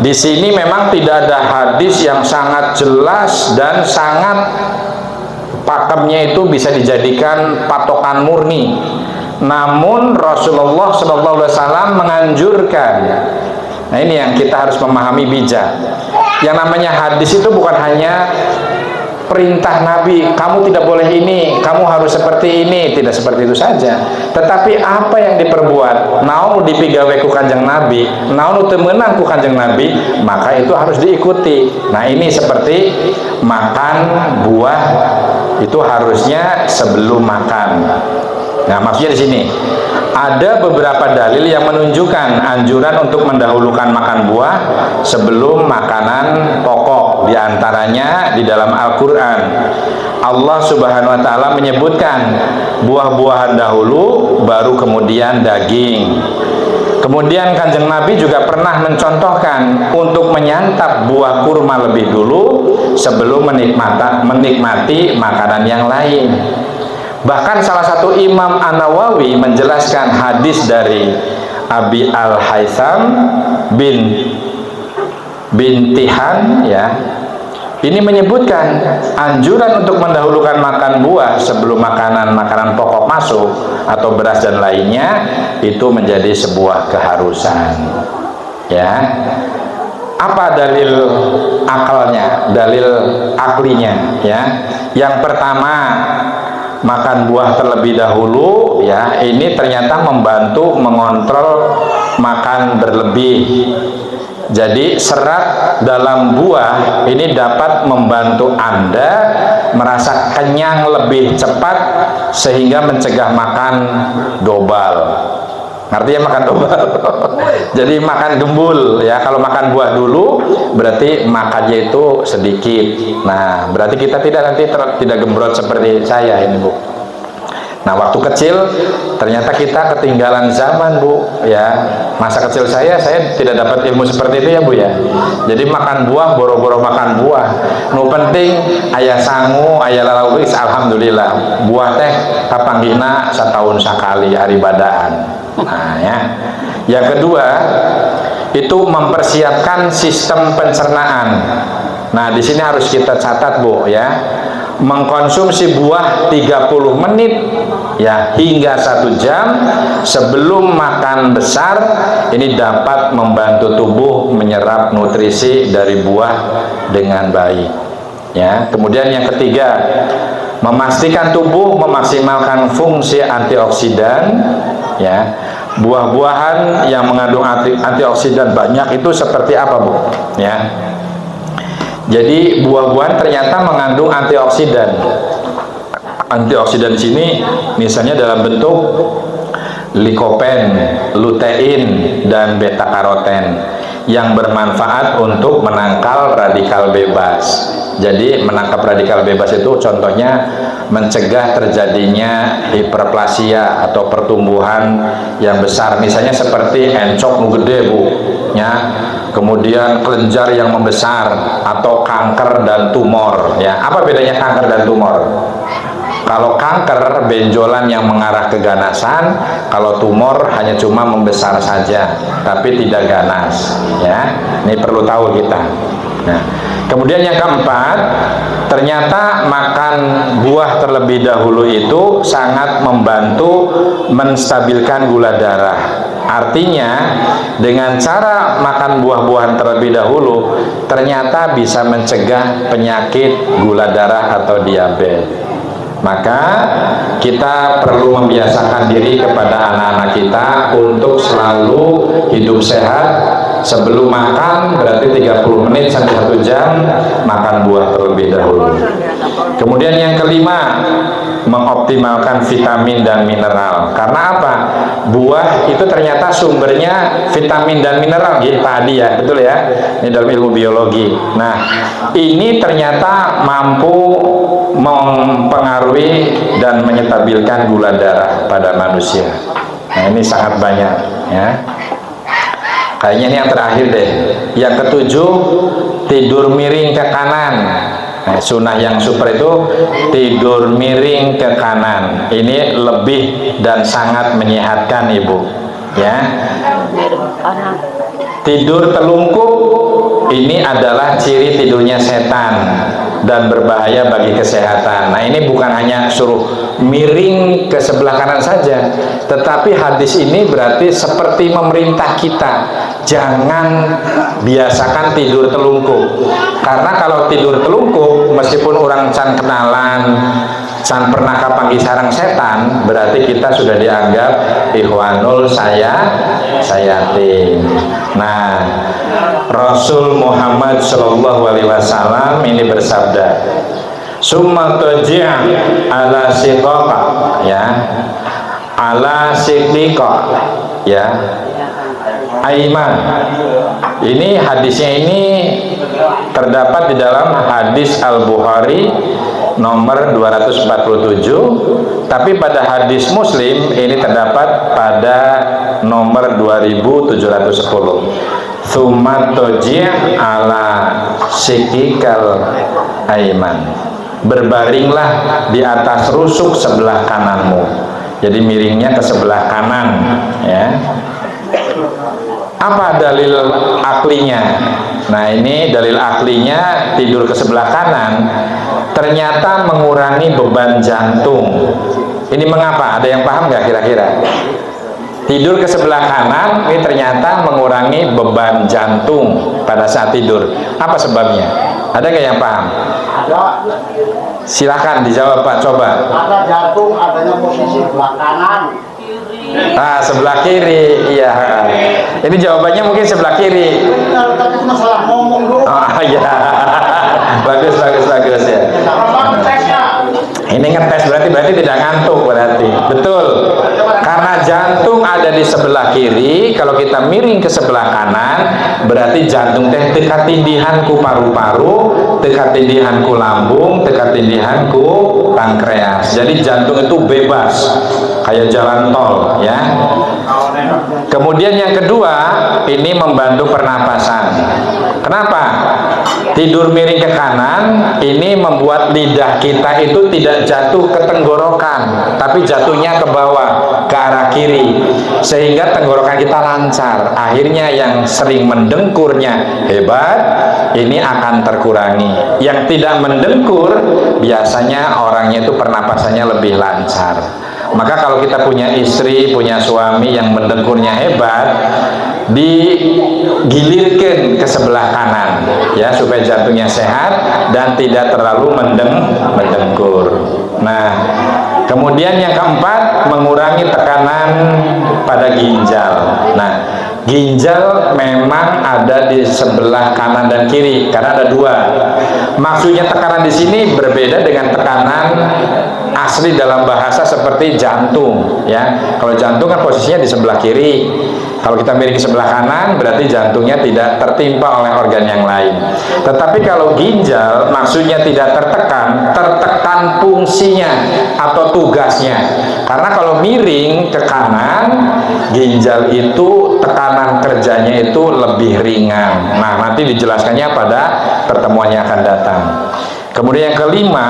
[SPEAKER 1] di sini memang tidak ada hadis yang sangat jelas dan sangat pakemnya itu bisa dijadikan patokan murni. Namun Rasulullah SAW menganjurkan. Nah, ini yang kita harus memahami bijak. Yang namanya hadis itu bukan hanya perintah Nabi, kamu tidak boleh ini, kamu harus seperti ini, tidak seperti itu saja. Tetapi apa yang diperbuat, naon dipigawe ku Kanjeng Nabi, naon teu meunang ku Kanjeng Nabi, maka itu harus diikuti. Nah, ini seperti makan buah itu harusnya sebelum makan. Nah, maksudnya di sini ada beberapa dalil yang menunjukkan anjuran untuk mendahulukan makan buah sebelum makanan pokok. Di antaranya di dalam Al-Quran Allah Subhanahu wa ta'ala menyebutkan buah-buahan dahulu baru kemudian daging. Kemudian Kanjeng Nabi juga pernah mencontohkan untuk menyantap buah kurma lebih dulu sebelum menikmati makanan yang lain. Bahkan salah satu Imam An-Nawawi menjelaskan hadis dari Abi Al-Haytham bin Tihan ya. Ini menyebutkan anjuran untuk mendahulukan makan buah sebelum makanan pokok masuk atau beras dan lainnya itu menjadi sebuah keharusan. Ya. Apa dalil akalnya, dalil aklinya ya? Yang pertama, makan buah terlebih dahulu ya, ini ternyata membantu mengontrol makan berlebih. Jadi serat dalam buah ini dapat membantu Anda merasa kenyang lebih cepat sehingga mencegah makan dobal. Ngerti ya makan dobal? Jadi makan gembul ya. Kalau makan buah dulu berarti makannya itu sedikit. Nah, berarti kita tidak gembrot seperti saya ini Bu. Nah, waktu kecil ternyata kita ketinggalan zaman Bu ya. Masa kecil saya tidak dapat ilmu seperti itu ya Bu ya. Jadi makan buah boro-boro makan buah. Nu penting aya sangu, aya lalawis, alhamdulillah. Buah teh kapanggihna setahun sekali hari badaan. Nah ya. Yang kedua itu mempersiapkan sistem pencernaan. Nah, di sini harus kita catat Bu ya. Mengkonsumsi buah 30 menit ya hingga 1 jam sebelum makan besar ini dapat membantu tubuh menyerap nutrisi dari buah dengan baik ya. Kemudian yang ketiga, memastikan tubuh memaksimalkan fungsi antioksidan ya. Buah-buahan yang mengandung antioksidan banyak itu seperti apa Bu ya. Jadi buah-buahan ternyata mengandung antioksidan. Antioksidan di sini misalnya dalam bentuk likopen, lutein, dan beta karoten yang bermanfaat untuk menangkal radikal bebas. Jadi menangkap radikal bebas itu contohnya mencegah terjadinya hiperplasia atau pertumbuhan yang besar, misalnya seperti encok nu gede Bu ya. Kemudian kelenjar yang membesar atau kanker dan tumor ya. Apa bedanya kanker dan tumor? Kalau kanker benjolan yang mengarah ke ganasan, kalau tumor hanya cuma membesar saja tapi tidak ganas ya. Ini perlu tahu kita. Nah, kemudian yang keempat, ternyata makan buah terlebih dahulu itu sangat membantu menstabilkan gula darah. Artinya dengan cara makan buah-buahan terlebih dahulu ternyata bisa mencegah penyakit gula darah atau diabetes. Maka kita perlu membiasakan diri kepada anak-anak kita untuk selalu hidup sehat. Sebelum makan berarti 30 menit sampai 1 jam makan buah terlebih dahulu. Kemudian yang kelima, mengoptimalkan vitamin dan mineral. Karena apa? Buah itu ternyata sumbernya vitamin dan mineral, gitu tadi ya, betul ya? Ini dalam ilmu biologi. Nah, ini ternyata mampu mempengaruhi dan menyetabilkan gula darah pada manusia. Nah, ini sangat banyak ya. Kayaknya ini yang terakhir deh. Yang ketujuh, tidur miring ke kanan. Nah, sunnah yang super itu tidur miring ke kanan. Ini lebih dan sangat menyehatkan, Ibu. Ya. Tidur telungkup ini adalah ciri tidurnya setan dan berbahaya bagi kesehatan. Nah, ini bukan hanya suruh miring ke sebelah kanan saja, tetapi hadis ini berarti seperti memerintah kita, jangan biasakan tidur telungkup. Karena kalau tidur telungkup, meskipun orang can kenalan, can pernah kapanggi sarang setan, berarti kita sudah dianggap ikhwanul sayatin. Nah, Rasul Muhammad Shallallahu Alaihi Wasallam ini bersabda, summa tuji' ala siqaqa, ya, ala siqaqa, ya, aiman. Ini hadisnya ini terdapat di dalam hadis Al-Bukhari nomor 247, tapi pada hadis Muslim ini terdapat pada nomor 2710. Tsumma tuji' ala sikikal aiman. Berbaringlah di atas rusuk sebelah kananmu. Jadi miringnya ke sebelah kanan, ya. Apa dalil aklinya? Nah, ini dalil aklinya tidur ke sebelah kanan ternyata mengurangi beban jantung. Ini mengapa? Ada yang paham nggak kira-kira? Tidur ke sebelah kanan ini ternyata mengurangi beban jantung pada saat tidur. Apa sebabnya? Ada nggak yang paham?
[SPEAKER 2] Ada.
[SPEAKER 1] Silahkan dijawab Pak, coba.
[SPEAKER 2] Ada jantung, adanya posisi sebelah kanan.
[SPEAKER 1] Ah, sebelah kiri, iya. Ini jawabannya mungkin sebelah kiri.
[SPEAKER 2] Benar, tapi masalah ngomong dulu.
[SPEAKER 1] Oh iya, bagus ya. Ini ngetes berarti tidak ngantuk berarti, betul. Karena jantung ada di sebelah kiri, kalau kita miring ke sebelah kanan, berarti jantung teh teka tindihanku paru-paru, teka tindihanku lambung, teka tindihanku pankreas. Jadi jantung itu bebas, kayak jalan tol, ya. Kemudian yang kedua, ini membantu pernapasan. Kenapa? Tidur miring ke kanan ini membuat lidah kita itu tidak jatuh ke tenggorokan, tapi jatuhnya ke bawah, ke arah kiri, sehingga tenggorokan kita lancar. Akhirnya yang sering mendengkurnya hebat, ini akan terkurangi. Yang tidak mendengkur, biasanya orangnya itu pernapasannya lebih lancar. Maka kalau kita punya istri, punya suami yang mendengkurnya hebat, digilirkan ke sebelah kanan, ya, supaya jantungnya sehat dan tidak terlalu mendengkur. Nah, kemudian yang keempat, mengurangi tekanan pada ginjal. Nah, ginjal memang ada di sebelah kanan dan kiri karena ada dua. Maksudnya tekanan di sini berbeda dengan tekanan asli dalam bahasa seperti jantung, ya. Kalau jantung kan posisinya di sebelah kiri. Kalau kita miring ke sebelah kanan berarti jantungnya tidak tertimpa oleh organ yang lain. Tetapi kalau ginjal maksudnya tidak tertekan, tertekan fungsinya atau tugasnya. Karena kalau miring ke kanan, ginjal itu tekanan kerjanya itu lebih ringan. Nah, nanti dijelaskannya pada pertemuan yang akan datang. Kemudian yang kelima,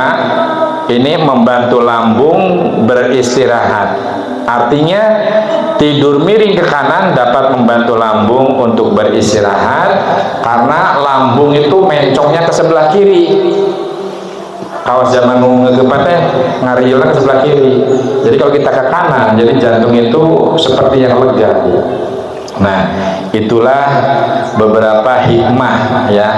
[SPEAKER 1] ini membantu lambung beristirahat. Artinya tidur miring ke kanan dapat membantu lambung untuk beristirahat karena lambung itu mencongnya ke sebelah kiri. kawas zaman ngegepatnya ngariulnya ke sebelah kiri. Jadi kalau kita ke kanan, jadi jantung itu seperti yang lega. Nah, itulah beberapa hikmah ya.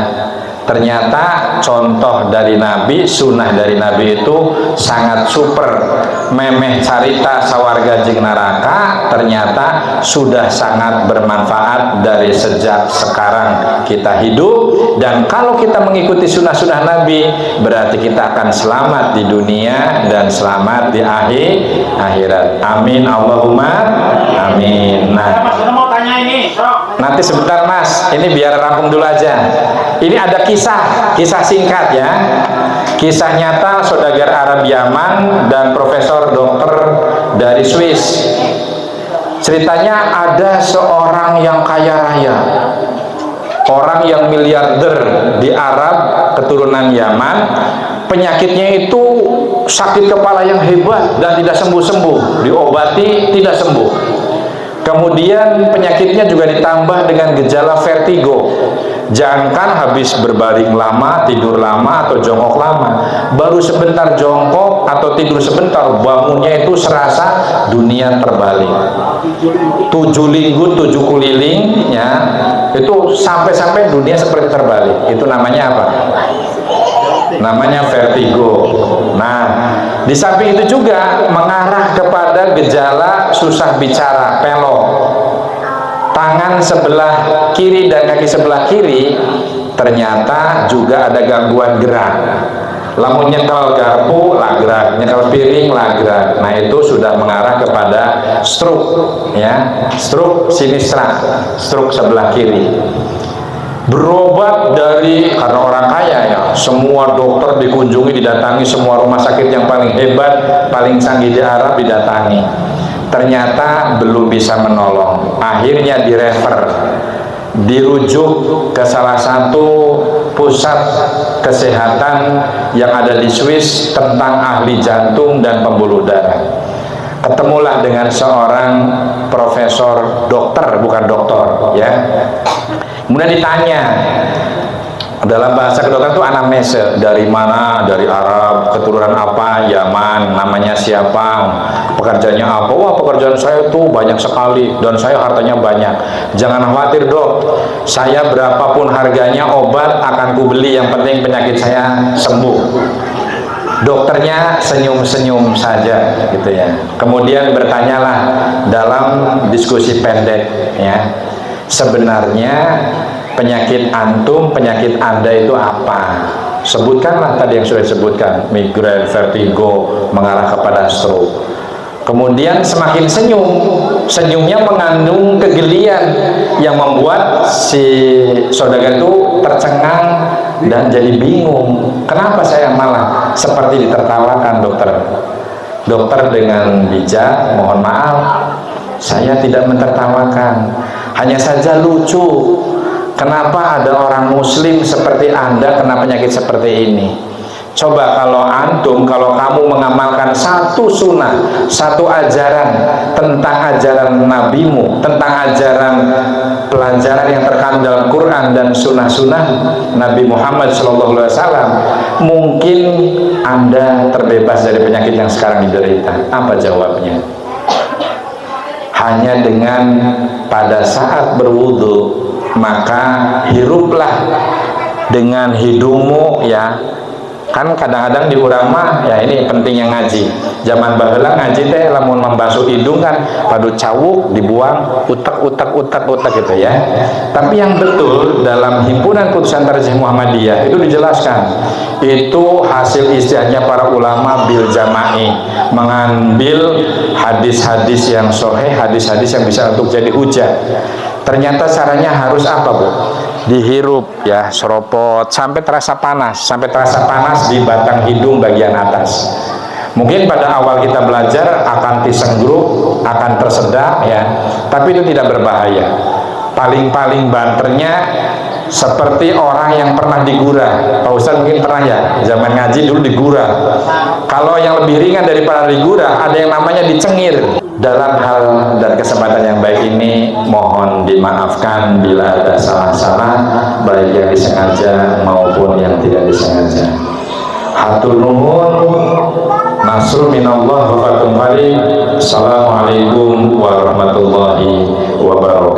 [SPEAKER 1] Ternyata contoh dari Nabi, sunnah dari Nabi itu sangat super. Memeh carita sawarga jeng naraka ternyata sudah sangat bermanfaat dari sejak sekarang kita hidup. Dan kalau kita mengikuti sunnah-sunnah Nabi, berarti kita akan selamat di dunia dan selamat di akhirat. Amin Allahumma amin. Nah,
[SPEAKER 2] Mas, mau tanya ini, sok.
[SPEAKER 1] nanti sebentar Mas, ini biar rampung dulu aja. Ini ada kisah singkat ya. Kisah nyata saudagar Arab Yaman dan profesor dokter dari Swiss. Ceritanya ada seorang yang kaya raya, orang yang miliarder di Arab keturunan Yaman. Penyakitnya itu sakit kepala yang hebat dan tidak sembuh-sembuh, diobati tidak sembuh. Kemudian penyakitnya juga ditambah dengan gejala vertigo. Jangankan habis berbaring lama, tidur lama, atau jongkok lama, baru sebentar jongkok atau tidur sebentar, bangunnya itu serasa dunia terbalik. 7 linggun 7 kuliling ya, itu sampai dunia seperti terbalik. Itu namanya apa? Namanya vertigo. Nah, di samping itu juga mengarah kepada gejala susah bicara, pelok. Tangan sebelah kiri dan kaki sebelah kiri ternyata juga ada gangguan gerak. Lamun nyekel garpu lagrak, nyekel piring lagrak. Nah, itu sudah mengarah kepada stroke ya, stroke sinistra, stroke sebelah kiri. Berobat dari, karena orang kaya ya, semua dokter dikunjungi, didatangi, semua rumah sakit yang paling hebat, paling canggih di Arab didatangi. Ternyata belum bisa menolong. Akhirnya direfer, dirujuk ke salah satu pusat kesehatan yang ada di Swiss tentang ahli jantung dan pembuluh darah. Ketemulah dengan seorang profesor dokter, bukan dokter ya. Kemudian ditanya, dalam bahasa kedokteran itu anamnese, dari mana, dari Arab, keturunan apa, Yaman, namanya siapa, pekerjaannya apa. Wah, pekerjaan saya tuh banyak sekali dan saya hartanya banyak. Jangan khawatir dok, saya berapapun harganya obat akan kubeli, yang penting penyakit saya sembuh. Dokternya senyum-senyum saja gitu ya. Kemudian bertanyalah dalam diskusi pendek ya, sebenarnya penyakit antum, penyakit anda itu apa? Sebutkanlah tadi yang sudah disebutkan, migrain, vertigo, mengarah kepada stroke. Kemudian semakin senyum, senyumnya mengandung kegelian yang membuat si saudagar itu tercengang dan jadi bingung. Kenapa saya malah seperti ditertawakan dokter? Dokter dengan bijak, mohon maaf, saya tidak mentertawakan, hanya saja lucu. Kenapa ada orang muslim seperti anda kena penyakit seperti ini? Coba kalau antum, kalau kamu mengamalkan satu sunnah, satu ajaran tentang ajaran nabimu, tentang ajaran pelajaran yang terkandung dalam Quran dan sunnah-sunnah Nabi Muhammad SAW, mungkin anda terbebas dari penyakit yang sekarang diderita. Apa jawabnya? Hanya dengan pada saat berwudu, maka hiruplah dengan hidungmu ya. Kan kadang-kadang di urang mah ya, ini pentingnya ngaji. Zaman baheula ngaji teh lamun membasuh hidung kan padu cawuk dibuang utak gitu ya. Tapi yang betul dalam himpunan putusan tarjih Muhammadiyah itu dijelaskan, itu hasil istihadnya para ulama bil jama'i, mengambil hadis-hadis yang sahih, hadis-hadis yang bisa untuk jadi hujah. Ternyata caranya harus apa, Bu? Dihirup ya, seropot sampai terasa panas di batang hidung bagian atas. Mungkin pada awal kita belajar akan tisenggrup, akan tersedak ya, tapi itu tidak berbahaya. Paling-paling banternya seperti orang yang pernah digurah. Pak Ustadz mungkin pernah ya, zaman ngaji dulu digurah. Kalau yang lebih ringan daripada digurah, ada yang namanya dicengir. Dalam hal dan kesempatan yang baik ini, mohon dimaafkan bila ada salah-salah, baik yang disengaja maupun yang tidak disengaja. Hatur nuhun, nasrul minallah wa fathun qarib. Assalamualaikum warahmatullahi wabarakatuh.